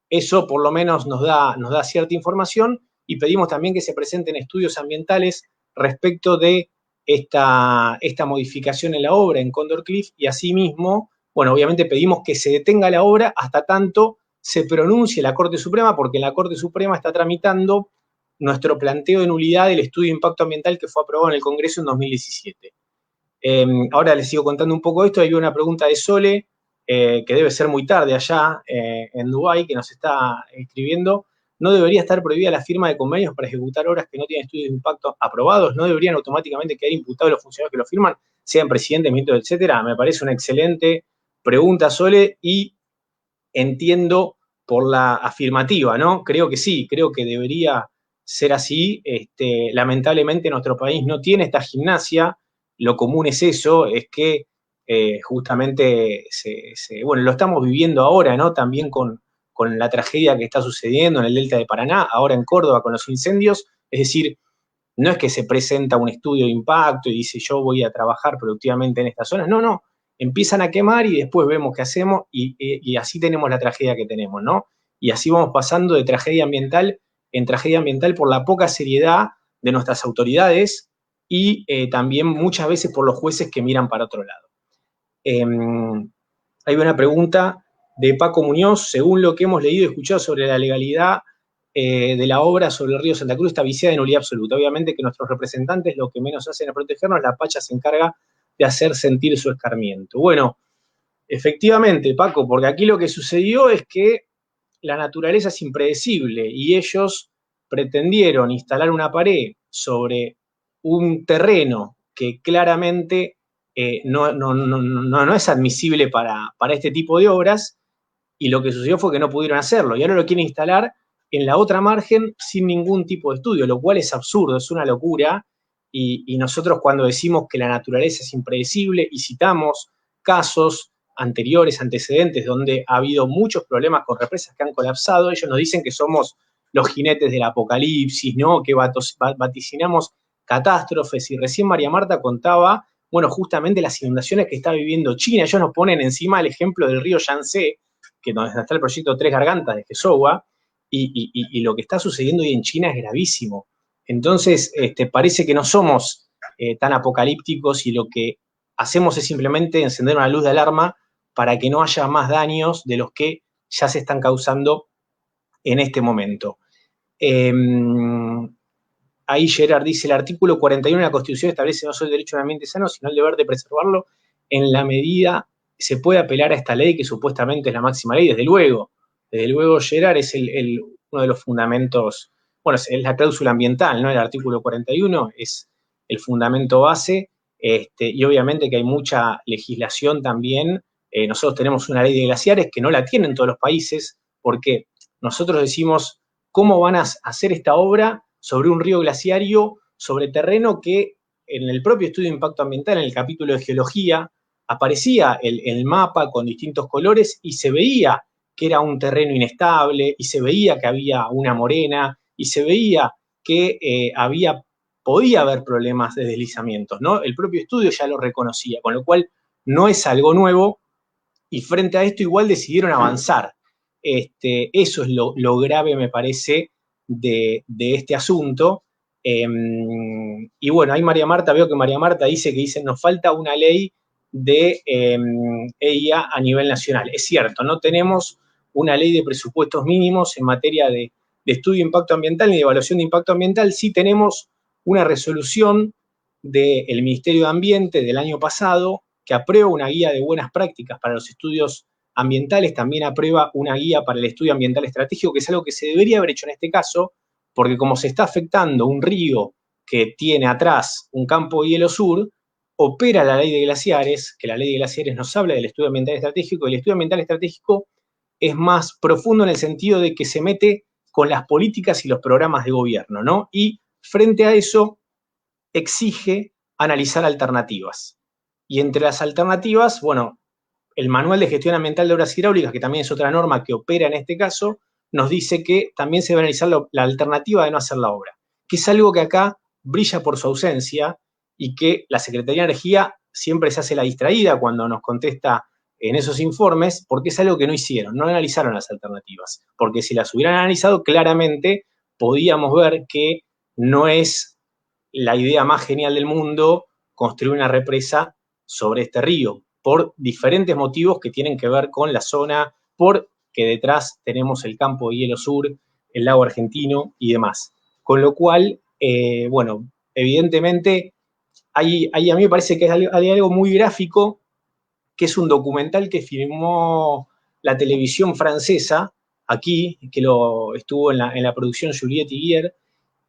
Eso por lo menos nos da cierta información, y pedimos también que se presenten estudios ambientales respecto de esta modificación en la obra en Condor Cliff, y asimismo Bueno, obviamente pedimos que se detenga la obra hasta tanto se pronuncie la Corte Suprema, porque la Corte Suprema está tramitando nuestro planteo de nulidad del estudio de impacto ambiental que fue aprobado en el Congreso en 2017. Ahora les sigo contando un poco esto. Hay una pregunta de Sole, que debe ser muy tarde allá en Dubái, que nos está escribiendo. ¿No debería estar prohibida la firma de convenios para ejecutar obras que no tienen estudios de impacto aprobados? ¿No deberían automáticamente quedar imputados los funcionarios que lo firman, sean presidentes, ministros, etcétera? Me parece una excelente pregunta, Sole, y entiendo por la afirmativa, ¿no? Creo que sí, creo que debería ser así. Lamentablemente nuestro país no tiene esta gimnasia. Lo común es eso, es que justamente bueno, lo estamos viviendo ahora, ¿no? También con la tragedia que está sucediendo en el Delta de Paraná, ahora en Córdoba con los incendios. Es decir, no es que se presenta un estudio de impacto y dice yo voy a trabajar productivamente en estas zonas, no, empiezan a quemar y después vemos qué hacemos y así tenemos la tragedia que tenemos, ¿no? Y así vamos pasando de tragedia ambiental en tragedia ambiental por la poca seriedad de nuestras autoridades y también muchas veces por los jueces que miran para otro lado. Hay una pregunta de Paco Muñoz. Según lo que hemos leído y escuchado sobre la legalidad de la obra sobre el río Santa Cruz, está viciada de nulidad absoluta. Obviamente que nuestros representantes lo que menos hacen es protegernos, la Pacha se encarga de hacer sentir su escarmiento. Bueno, efectivamente, Paco, porque aquí lo que sucedió es que la naturaleza es impredecible y ellos pretendieron instalar una pared sobre un terreno que claramente no es admisible para este tipo de obras, y lo que sucedió fue que no pudieron hacerlo, y ahora lo quieren instalar en la otra margen sin ningún tipo de estudio, lo cual es absurdo, es una locura, y nosotros cuando decimos que la naturaleza es impredecible y citamos casos anteriores, antecedentes, donde ha habido muchos problemas con represas que han colapsado, ellos nos dicen que somos los jinetes del apocalipsis, ¿no? Que vaticinamos catástrofes, y recién María Marta contaba, bueno, justamente las inundaciones que está viviendo China. Ellos nos ponen encima el ejemplo del río Yangtze, que donde está el proyecto Tres Gargantas de Gesogua, y lo que está sucediendo hoy en China es gravísimo. Entonces, parece que no somos tan apocalípticos y lo que hacemos es simplemente encender una luz de alarma para que no haya más daños de los que ya se están causando en este momento. Ahí Gerard dice, el artículo 41 de la Constitución establece no solo el derecho a un ambiente sano, sino el deber de preservarlo en la medida se puede apelar a esta ley que supuestamente es la máxima ley. Desde luego, Gerard, es uno de los fundamentos, bueno, es la cláusula ambiental, ¿no? El artículo 41 es el fundamento base, y obviamente que hay mucha legislación también. Nosotros tenemos una ley de glaciares que no la tienen todos los países, porque nosotros decimos, ¿cómo van a hacer esta obra sobre un río glaciario, sobre terreno que en el propio estudio de impacto ambiental, en el capítulo de geología, aparecía el mapa con distintos colores y se veía que era un terreno inestable, y se veía que había una morena, y se veía que podía haber problemas de deslizamientos, ¿no? El propio estudio ya lo reconocía, con lo cual no es algo nuevo, y frente a esto igual decidieron avanzar. Eso es lo grave, me parece, de este asunto. Y bueno, ahí María Marta, veo que María Marta dice nos falta una ley de EIA a nivel nacional. Es cierto, no tenemos una ley de presupuestos mínimos en materia de estudio de impacto ambiental ni de evaluación de impacto ambiental. Sí tenemos una resolución del Ministerio de Ambiente del año pasado que aprueba una guía de buenas prácticas para los estudios ambientales, también aprueba una guía para el estudio ambiental estratégico, que es algo que se debería haber hecho en este caso, porque como se está afectando un río que tiene atrás un campo de hielo sur, opera la ley de glaciares, que la ley de glaciares nos habla del estudio ambiental estratégico, y el estudio ambiental estratégico es más profundo en el sentido de que se mete con las políticas y los programas de gobierno, ¿no? Y frente a eso exige analizar alternativas. Y entre las alternativas, bueno, el Manual de Gestión Ambiental de Obras Hidráulicas, que también es otra norma que opera en este caso, nos dice que también se debe analizar la alternativa de no hacer la obra, que es algo que acá brilla por su ausencia, y que la Secretaría de Energía siempre se hace la distraída cuando nos contesta en esos informes, porque es algo que no hicieron, no analizaron las alternativas, porque si las hubieran analizado, claramente podíamos ver que no es la idea más genial del mundo construir una represa sobre este río. por diferentes motivos que tienen que ver con la zona, porque detrás tenemos el campo de hielo sur, el lago argentino y demás. Con lo cual, bueno, evidentemente, a mí me parece que hay algo muy gráfico, que es un documental que filmó la televisión francesa, aquí, que estuvo en la producción Juliette Iguier,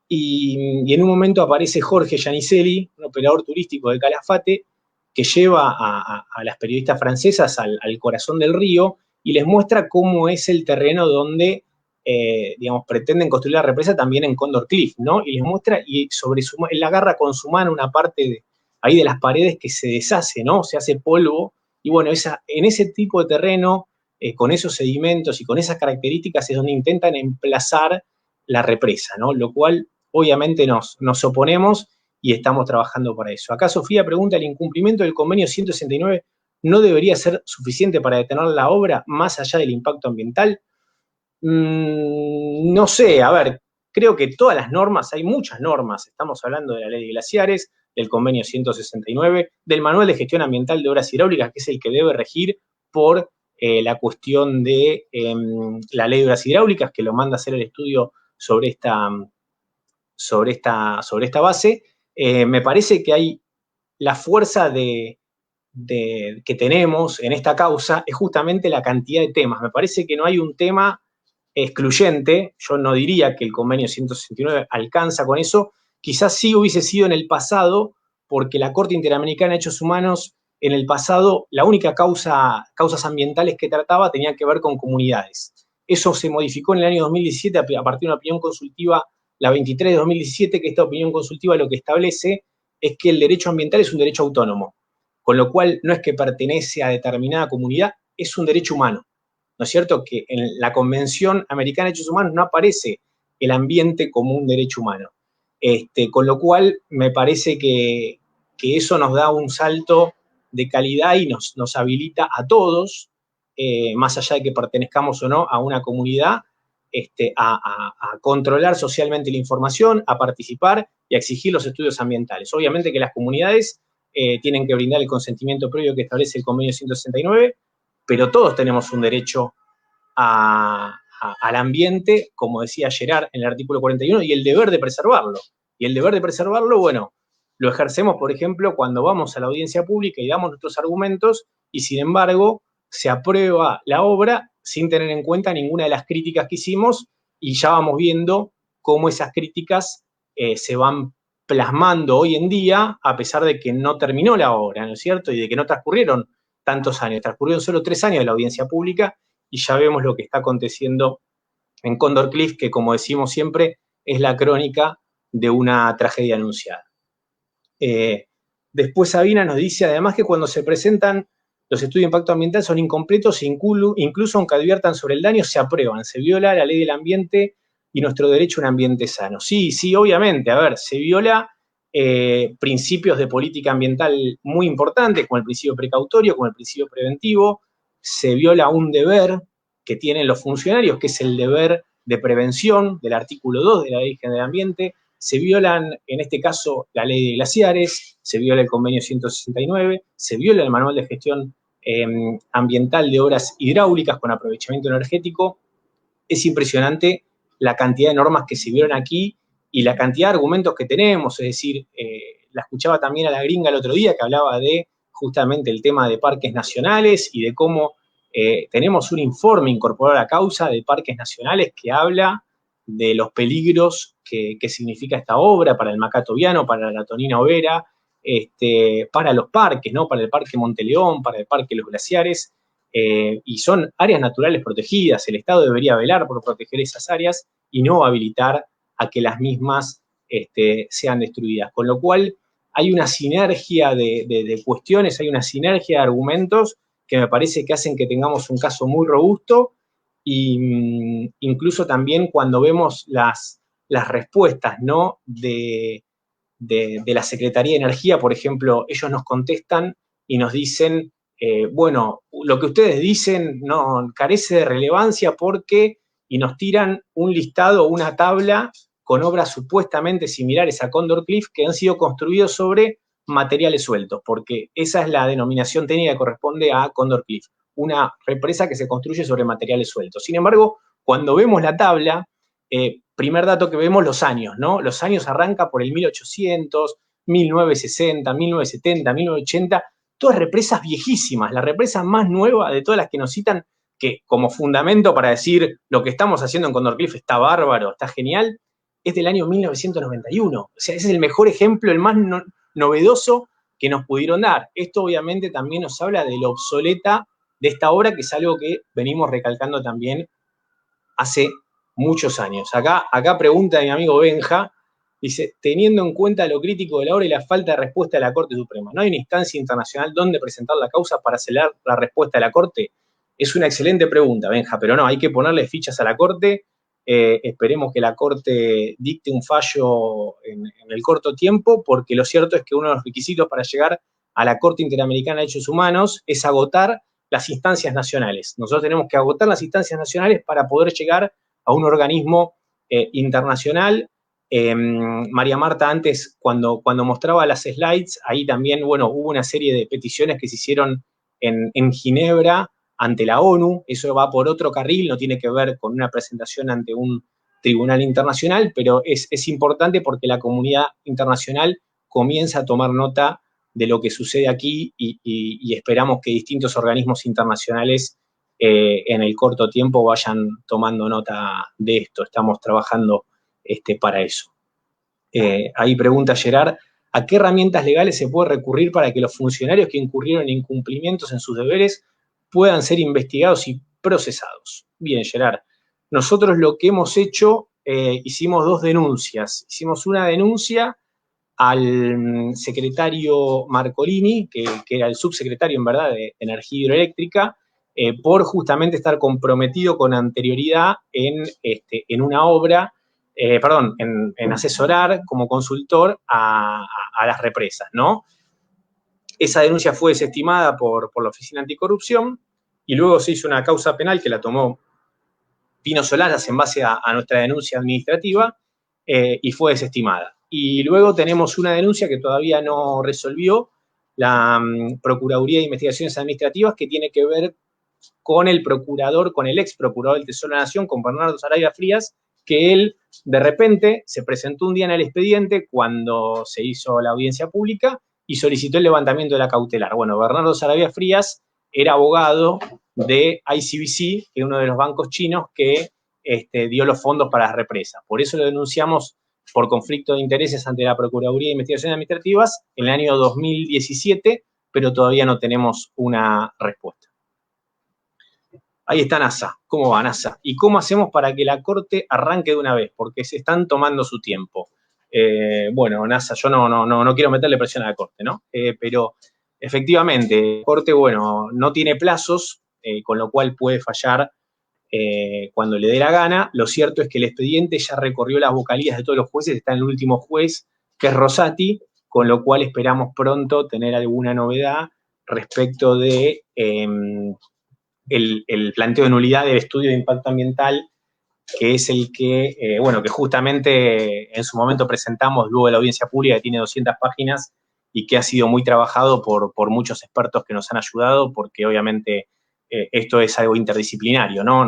y en un momento aparece Jorge Giannicelli, un operador turístico de Calafate, que lleva a las periodistas francesas al corazón del río y les muestra cómo es el terreno donde, digamos, pretenden construir la represa también en Condor Cliff, ¿no? Y les muestra, y él agarra con su mano una parte ahí de las paredes que se deshace, ¿no? Se hace polvo, y bueno, en ese tipo de terreno, con esos sedimentos y con esas características es donde intentan emplazar la represa, ¿no? Lo cual obviamente nos oponemos y estamos trabajando para eso. Acá Sofía pregunta, ¿el incumplimiento del convenio 169 no debería ser suficiente para detener la obra más allá del impacto ambiental? No sé, a ver, creo que todas las normas, hay muchas normas, estamos hablando de la ley de glaciares, del convenio 169, del manual de gestión ambiental de obras hidráulicas, que es el que debe regir por la cuestión de la ley de obras hidráulicas, que lo manda a hacer el estudio sobre esta base. Me parece que hay la fuerza que tenemos en esta causa es justamente la cantidad de temas. Me parece que no hay un tema excluyente. Yo no diría que el convenio 169 alcanza con eso. Quizás sí hubiese sido en el pasado, porque la Corte Interamericana de Derechos Humanos en el pasado, la única causas ambientales que trataba tenía que ver con comunidades. Eso se modificó en el año 2017 a partir de una opinión consultiva, la 23 de 2017, que esta opinión consultiva lo que establece es que el derecho ambiental es un derecho autónomo, con lo cual no es que pertenece a determinada comunidad, es un derecho humano. ¿No es cierto? Que en la Convención Americana de Derechos Humanos no aparece el ambiente como un derecho humano. Con lo cual, me parece que eso nos da un salto de calidad y nos habilita a todos, más allá de que pertenezcamos o no a una comunidad, a controlar socialmente la información, a participar y a exigir los estudios ambientales. Obviamente que las comunidades tienen que brindar el consentimiento previo que establece el convenio 169, pero todos tenemos un derecho al ambiente, como decía Gerard en el artículo 41, y el deber de preservarlo. Y el deber de preservarlo, bueno, lo ejercemos, por ejemplo, cuando vamos a la audiencia pública y damos nuestros argumentos, y sin embargo se aprueba la obra sin tener en cuenta ninguna de las críticas que hicimos, y ya vamos viendo cómo esas críticas se van plasmando hoy en día, a pesar de que no terminó la obra, ¿no es cierto? Y de que no transcurrieron tantos años, transcurrieron solo 3 años de la audiencia pública, y ya vemos lo que está aconteciendo en Condor Cliff, que como decimos siempre, es la crónica de una tragedia anunciada. Después Sabina nos dice además que cuando se presentan los estudios de impacto ambiental son incompletos, incluso aunque adviertan sobre el daño, se aprueban, se viola la ley del ambiente y nuestro derecho a un ambiente sano. Sí, obviamente, a ver, se viola principios de política ambiental muy importantes, como el principio precautorio, como el principio preventivo, se viola un deber que tienen los funcionarios, que es el deber de prevención del artículo 2 de la Ley General del Ambiente, se violan, en este caso, la ley de glaciares, se viola el convenio 169, se viola el manual de gestión ambiental de obras hidráulicas con aprovechamiento energético. Es impresionante la cantidad de normas que se violan aquí y la cantidad de argumentos que tenemos, es decir, la escuchaba también a la gringa el otro día que hablaba de justamente el tema de parques nacionales y de cómo tenemos un informe incorporado a la causa de parques nacionales que habla de los peligros que significa esta obra para el macato viano, para la tonina overa, para los parques, ¿no? Para el Parque Monteleón, para el Parque Los Glaciares, y son áreas naturales protegidas. El Estado debería velar por proteger esas áreas y no habilitar a que las mismas sean destruidas. Con lo cual hay una sinergia de cuestiones, hay una sinergia de argumentos que me parece que hacen que tengamos un caso muy robusto, y incluso también cuando vemos las respuestas, ¿no? de la Secretaría de Energía, por ejemplo, ellos nos contestan y nos dicen, bueno, lo que ustedes dicen no carece de relevancia porque, y nos tiran un listado, una tabla con obras supuestamente similares a Condor Cliff que han sido construidos sobre materiales sueltos, porque esa es la denominación técnica que corresponde a Condor Cliff, una represa que se construye sobre materiales sueltos. Sin embargo, cuando vemos la tabla, primer dato que vemos, los años, ¿no? Los años arranca por el 1800, 1960, 1970, 1980, todas represas viejísimas, la represa más nueva de todas las que nos citan, que como fundamento para decir lo que estamos haciendo en Condor Cliff está bárbaro, está genial, es del año 1991. O sea, ese es el mejor ejemplo, el más novedoso que nos pudieron dar. Esto obviamente también nos habla de lo obsoleta de esta obra, que es algo que venimos recalcando también hace muchos años. Acá pregunta mi amigo Benja, dice, teniendo en cuenta lo crítico de la obra y la falta de respuesta de la Corte Suprema, ¿no hay una instancia internacional donde presentar la causa para acelerar la respuesta de la Corte? Es una excelente pregunta, Benja, pero no, hay que ponerle fichas a la Corte. Esperemos que la Corte dicte un fallo en el corto tiempo, porque lo cierto es que uno de los requisitos para llegar a la Corte Interamericana de Derechos Humanos es agotar las instancias nacionales. Nosotros tenemos que agotar las instancias nacionales para poder llegar a un organismo internacional. María Marta antes, cuando mostraba las slides, ahí también, bueno, hubo una serie de peticiones que se hicieron en Ginebra ante la ONU. Eso va por otro carril, no tiene que ver con una presentación ante un tribunal internacional, pero es importante porque la comunidad internacional comienza a tomar nota de lo que sucede aquí y esperamos que distintos organismos internacionales en el corto tiempo vayan tomando nota de esto. Estamos trabajando para eso. Ahí pregunta Gerard, ¿a qué herramientas legales se puede recurrir para que los funcionarios que incurrieron en incumplimientos en sus deberes puedan ser investigados y procesados? Bien, Gerard, nosotros lo que hemos hecho, hicimos 2 denuncias. Hicimos una denuncia al secretario Marcolini, que era el subsecretario, en verdad, de Energía Hidroeléctrica, por justamente estar comprometido con anterioridad en una obra, en asesorar como consultor a las represas, ¿no? Esa denuncia fue desestimada por la Oficina Anticorrupción y luego se hizo una causa penal que la tomó Pino Solanas en base a nuestra denuncia administrativa y fue desestimada. Y luego tenemos una denuncia que todavía no resolvió la Procuraduría de Investigaciones Administrativas, que tiene que ver con el procurador, con el ex procurador del Tesoro de la Nación, con Bernardo Sarabia Frías, que él de repente se presentó un día en el expediente cuando se hizo la audiencia pública y solicitó el levantamiento de la cautelar. Bueno, Bernardo Sarabia Frías era abogado de ICBC, que es uno de los bancos chinos que dio los fondos para las represas. Por eso lo denunciamos por conflicto de intereses ante la Procuraduría de Investigaciones Administrativas en el año 2017, pero todavía no tenemos una respuesta. Ahí está NASA. ¿Cómo va NASA? ¿Y cómo hacemos para que la Corte arranque de una vez? Porque se están tomando su tiempo. Bueno, NASA, yo no quiero meterle presión a la Corte, ¿no? Pero efectivamente, la Corte, bueno, no tiene plazos, con lo cual puede fallar cuando le dé la gana. Lo cierto es que el expediente ya recorrió las vocalías de todos los jueces, está en el último juez, que es Rosati, con lo cual esperamos pronto tener alguna novedad respecto de el planteo de nulidad del estudio de impacto ambiental, que es el que, que justamente en su momento presentamos luego de la audiencia pública, que tiene 200 páginas y que ha sido muy trabajado por muchos expertos que nos han ayudado, porque obviamente esto es algo interdisciplinario, ¿no?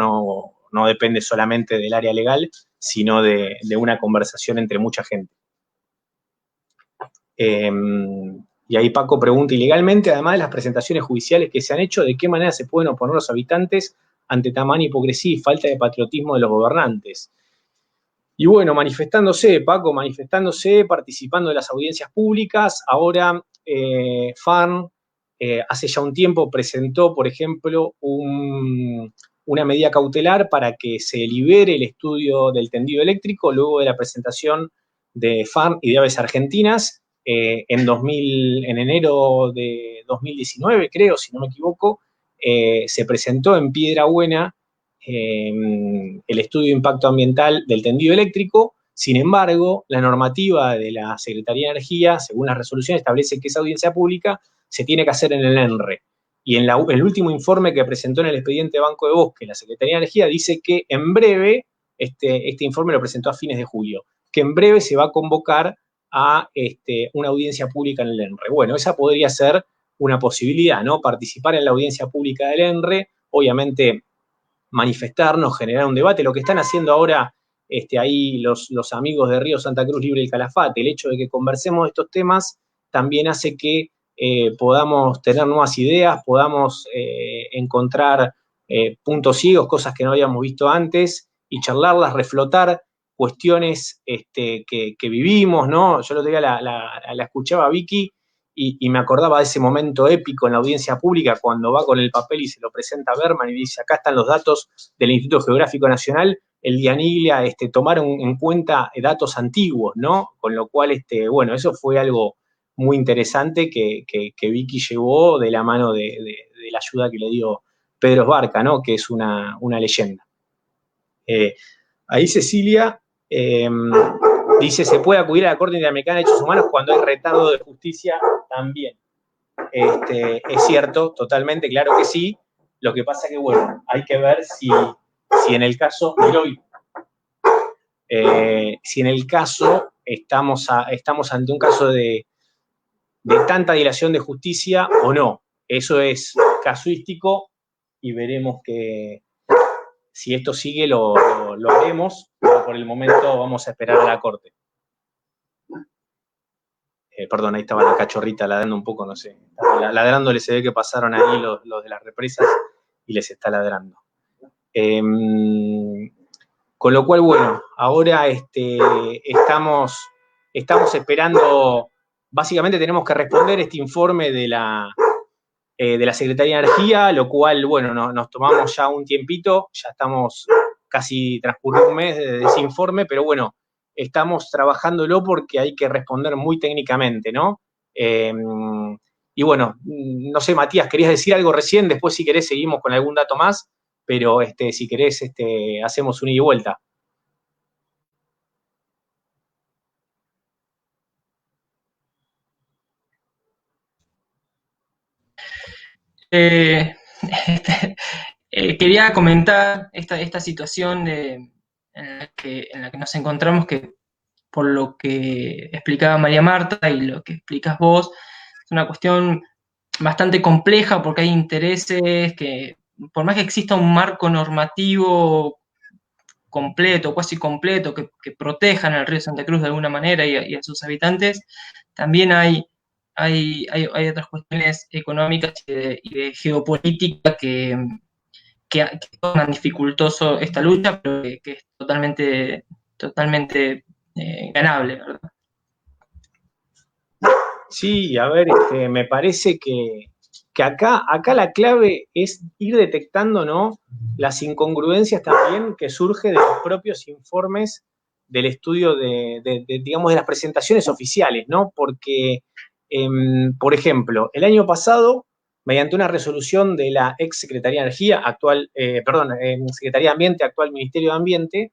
No depende solamente del área legal, sino de una conversación entre mucha gente. Y ahí Paco pregunta, ilegalmente, además de las presentaciones judiciales que se han hecho, ¿de qué manera se pueden oponer los habitantes ante tamaña hipocresía y falta de patriotismo de los gobernantes? Y bueno, manifestándose, Paco, participando de las audiencias públicas. Ahora FARN hace ya un tiempo presentó, por ejemplo, una medida cautelar para que se libere el estudio del tendido eléctrico luego de la presentación de FARN y de Aves Argentinas en enero de 2019, creo, si no me equivoco. Se presentó en Piedra Buena el estudio de impacto ambiental del tendido eléctrico. Sin embargo, la normativa de la Secretaría de Energía, según la resolución, establece que esa audiencia pública se tiene que hacer en el ENRE. Y en el último informe que presentó en el expediente Banco de Bosque la Secretaría de Energía dice que en breve, este informe lo presentó a fines de julio, que en breve se va a convocar a una audiencia pública en el ENRE. Bueno, esa podría ser una posibilidad, ¿no? Participar en la audiencia pública del ENRE, obviamente manifestarnos, generar un debate, lo que están haciendo ahora ahí los amigos de Río Santa Cruz Libre y Calafate, el hecho de que conversemos de estos temas también hace que podamos tener nuevas ideas, podamos encontrar puntos ciegos, cosas que no habíamos visto antes, y charlarlas, reflotar cuestiones que vivimos, ¿no? Yo el otro día la escuchaba a Vicky y me acordaba de ese momento épico en la audiencia pública cuando va con el papel y se lo presenta a Berman y dice, acá están los datos del Instituto Geográfico Nacional, el Dianiglia tomaron en cuenta datos antiguos, ¿no? Con lo cual, bueno, eso fue algo muy interesante que Vicky llevó de la mano de la ayuda que le dio Pedro Esbarca, ¿no? Que es una leyenda. Ahí Cecilia dice, ¿se puede acudir a la Corte Interamericana de Derechos Humanos cuando hay retardo de justicia? También. Es cierto, totalmente, claro que sí. Lo que pasa que, bueno, hay que ver si en el caso, si en el caso estamos ante un caso de tanta dilación de justicia o no. Eso es casuístico y veremos que si esto sigue lo haremos, pero por el momento vamos a esperar a la Corte. Perdón, ahí estaba la cachorrita ladrando un poco, no sé. Ladrándole, se ve que pasaron ahí los de las represas y les está ladrando. Con lo cual, bueno, ahora estamos esperando, básicamente tenemos que responder este informe de la Secretaría de Energía, lo cual, bueno, nos tomamos ya un tiempito, ya estamos casi transcurrido un mes de ese informe, pero bueno, estamos trabajándolo porque hay que responder muy técnicamente, ¿no? Y bueno, no sé, Matías, ¿querías decir algo recién? Después, si querés, seguimos con algún dato más, pero si querés, hacemos un ida y vuelta. Quería comentar esta situación en la que nos encontramos, que por lo que explicaba María Marta y lo que explicas vos, es una cuestión bastante compleja porque hay intereses que, por más que exista un marco normativo completo, casi completo, que protejan al río Santa Cruz de alguna manera y a sus habitantes, también hay otras cuestiones económicas y de geopolítica que tornan dificultoso esta lucha, pero que es totalmente ganable, ¿verdad? Sí, a ver, me parece que acá la clave es ir detectando, ¿no?, las incongruencias también que surgen de los propios informes del estudio digamos, de las presentaciones oficiales, ¿no? Porque, por ejemplo, el año pasado, mediante una resolución de la ex Secretaría de Energía, Secretaría de Ambiente, actual Ministerio de Ambiente,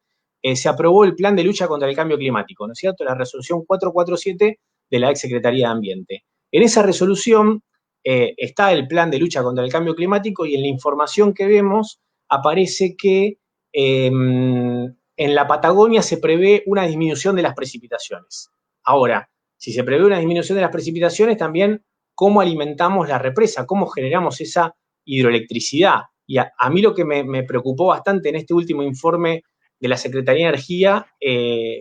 se aprobó el Plan de Lucha contra el Cambio Climático, ¿no es cierto? La resolución 447 de la ex Secretaría de Ambiente. En esa resolución está el Plan de Lucha contra el Cambio Climático y en la información que vemos aparece que en la Patagonia se prevé una disminución de las precipitaciones. Ahora, si se prevé una disminución de las precipitaciones, también cómo alimentamos la represa, cómo generamos esa hidroelectricidad. Y a mí lo que me preocupó bastante en este último informe de la Secretaría de Energía,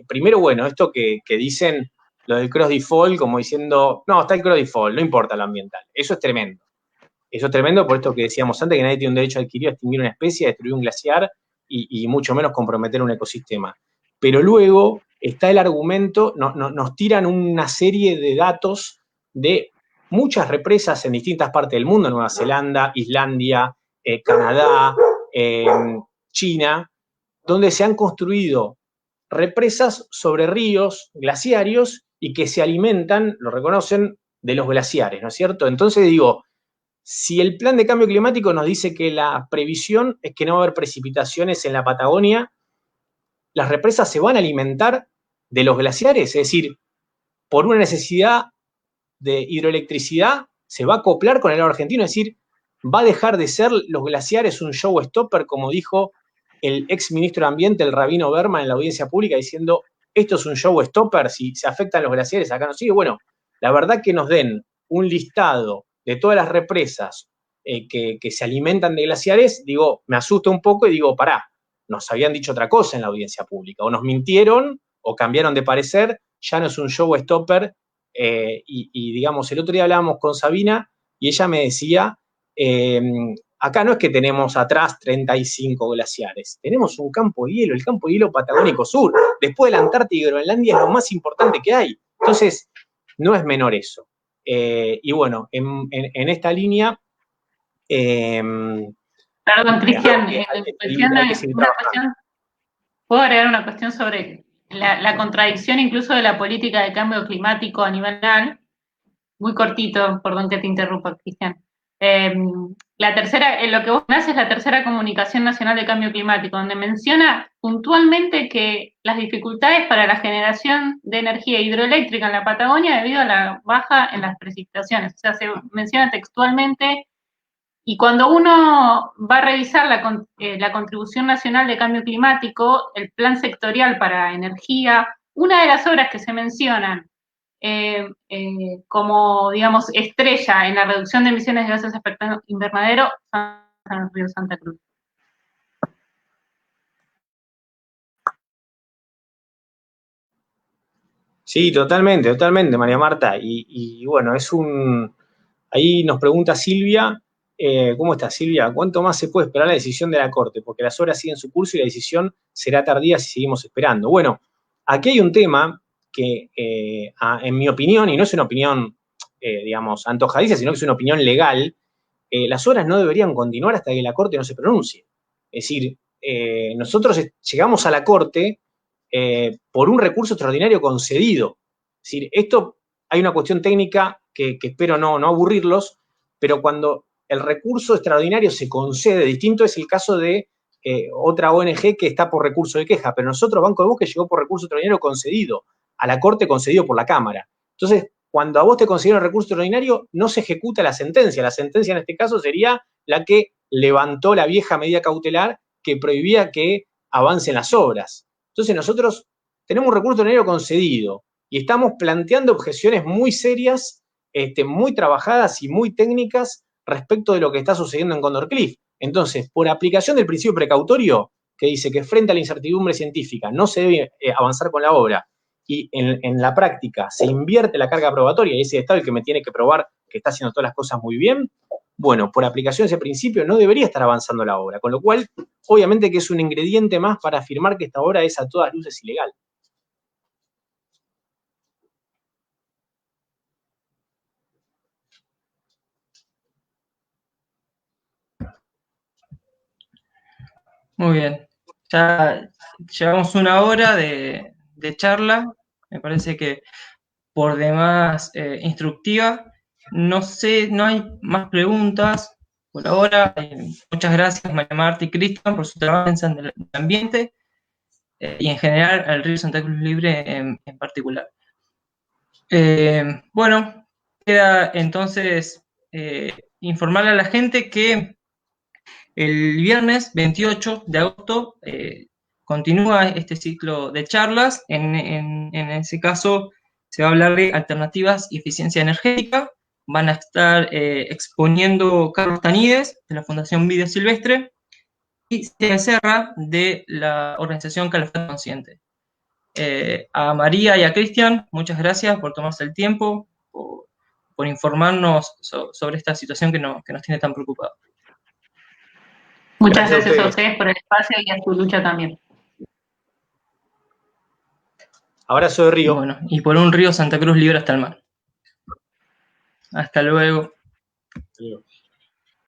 primero, bueno, esto que dicen lo del cross default, como diciendo, no, está el cross default, no importa lo ambiental. Eso es tremendo. Eso es tremendo por esto que decíamos antes, que nadie tiene un derecho adquirido a extinguir una especie, a destruir un glaciar y mucho menos comprometer un ecosistema. Pero luego está el argumento, nos tiran una serie de datos de muchas represas en distintas partes del mundo, Nueva Zelanda, Islandia, Canadá, China, donde se han construido represas sobre ríos glaciarios y que se alimentan, lo reconocen, de los glaciares, ¿no es cierto? Entonces digo, si el plan de cambio climático nos dice que la previsión es que no va a haber precipitaciones en la Patagonia, las represas se van a alimentar de los glaciares, es decir, por una necesidad de hidroelectricidad se va a acoplar con el lado argentino, es decir, va a dejar de ser los glaciares un showstopper, como dijo el ex ministro de Ambiente, el rabino Berman, en la audiencia pública, diciendo esto es un showstopper, si se afectan los glaciares, acá no sigue. Bueno, la verdad que nos den un listado de todas las represas que se alimentan de glaciares, digo, me asusta un poco y digo, pará, nos habían dicho otra cosa en la audiencia pública, o nos mintieron o cambiaron de parecer, ya no es un showstopper. Y digamos, el otro día hablábamos con Sabina y ella me decía, acá no es que tenemos atrás 35 glaciares, tenemos un campo de hielo, el campo de hielo Patagónico Sur, después de la Antártida y Groenlandia es lo más importante que hay. Entonces, no es menor eso. Y bueno, en esta línea... Perdón, Cristian, ¿puedo agregar una cuestión sobre la contradicción incluso de la política de cambio climático a nivel nacional? Muy cortito, perdón que te interrumpa, Cristian. La tercera, lo que vos me haces es la tercera comunicación nacional de cambio climático, donde menciona puntualmente que las dificultades para la generación de energía hidroeléctrica en la Patagonia debido a la baja en las precipitaciones. O sea, se menciona textualmente, y cuando uno va a revisar la contribución nacional de cambio climático, el plan sectorial para energía, una de las obras que se mencionan como, digamos, estrella en la reducción de emisiones de gases de efecto invernadero son el río Santa Cruz. Sí, totalmente, María Marta. Y bueno, ahí nos pregunta Silvia, ¿cómo está Silvia? ¿Cuánto más se puede esperar la decisión de la Corte? Porque las horas siguen su curso y la decisión será tardía si seguimos esperando. Bueno, aquí hay un tema que, en mi opinión, y no es una opinión, digamos, antojadiza, sino que es una opinión legal, las horas no deberían continuar hasta que la Corte no se pronuncie. Es decir, nosotros llegamos a la Corte por un recurso extraordinario concedido. Es decir, esto hay una cuestión técnica que espero no aburrirlos, pero cuando el recurso extraordinario se concede, distinto es el caso de otra ONG que está por recurso de queja, pero nosotros, Banco de Bosque, llegó por recurso extraordinario concedido, a la Corte concedido por la Cámara. Entonces, cuando a vos te concedieron recurso extraordinario, no se ejecuta la sentencia. La sentencia en este caso sería la que levantó la vieja medida cautelar que prohibía que avancen las obras. Entonces nosotros tenemos un recurso extraordinario concedido y estamos planteando objeciones muy serias, muy trabajadas y muy técnicas respecto de lo que está sucediendo en Condor Cliff. Entonces, por aplicación del principio precautorio, que dice que frente a la incertidumbre científica no se debe avanzar con la obra, y en la práctica se invierte la carga probatoria y ese Estado el que me tiene que probar que está haciendo todas las cosas muy bien, bueno, por aplicación de ese principio no debería estar avanzando la obra, con lo cual, obviamente que es un ingrediente más para afirmar que esta obra es a todas luces ilegal. Muy bien. Ya llevamos una hora de charla. Me parece que por demás instructiva. No sé, no hay más preguntas por ahora. Muchas gracias, María Marta y Cristian, por su trabajo en el ambiente y en general al Río Santa Cruz Libre en particular. Bueno, queda entonces informarle a la gente que el viernes 28 de agosto continúa este ciclo de charlas. En ese caso se va a hablar de alternativas y eficiencia energética. Van a estar exponiendo Carlos Tanides, de la Fundación Vida Silvestre, y Silvia Serra, de la organización Calafate Consciente. A María y a Cristian, muchas gracias por tomarse el tiempo, por informarnos sobre esta situación que nos tiene tan preocupados. Muchas gracias a ustedes por el espacio y a su lucha también. Abrazo de río. Bueno, y por un río Santa Cruz libre hasta el mar. Hasta luego. Adiós.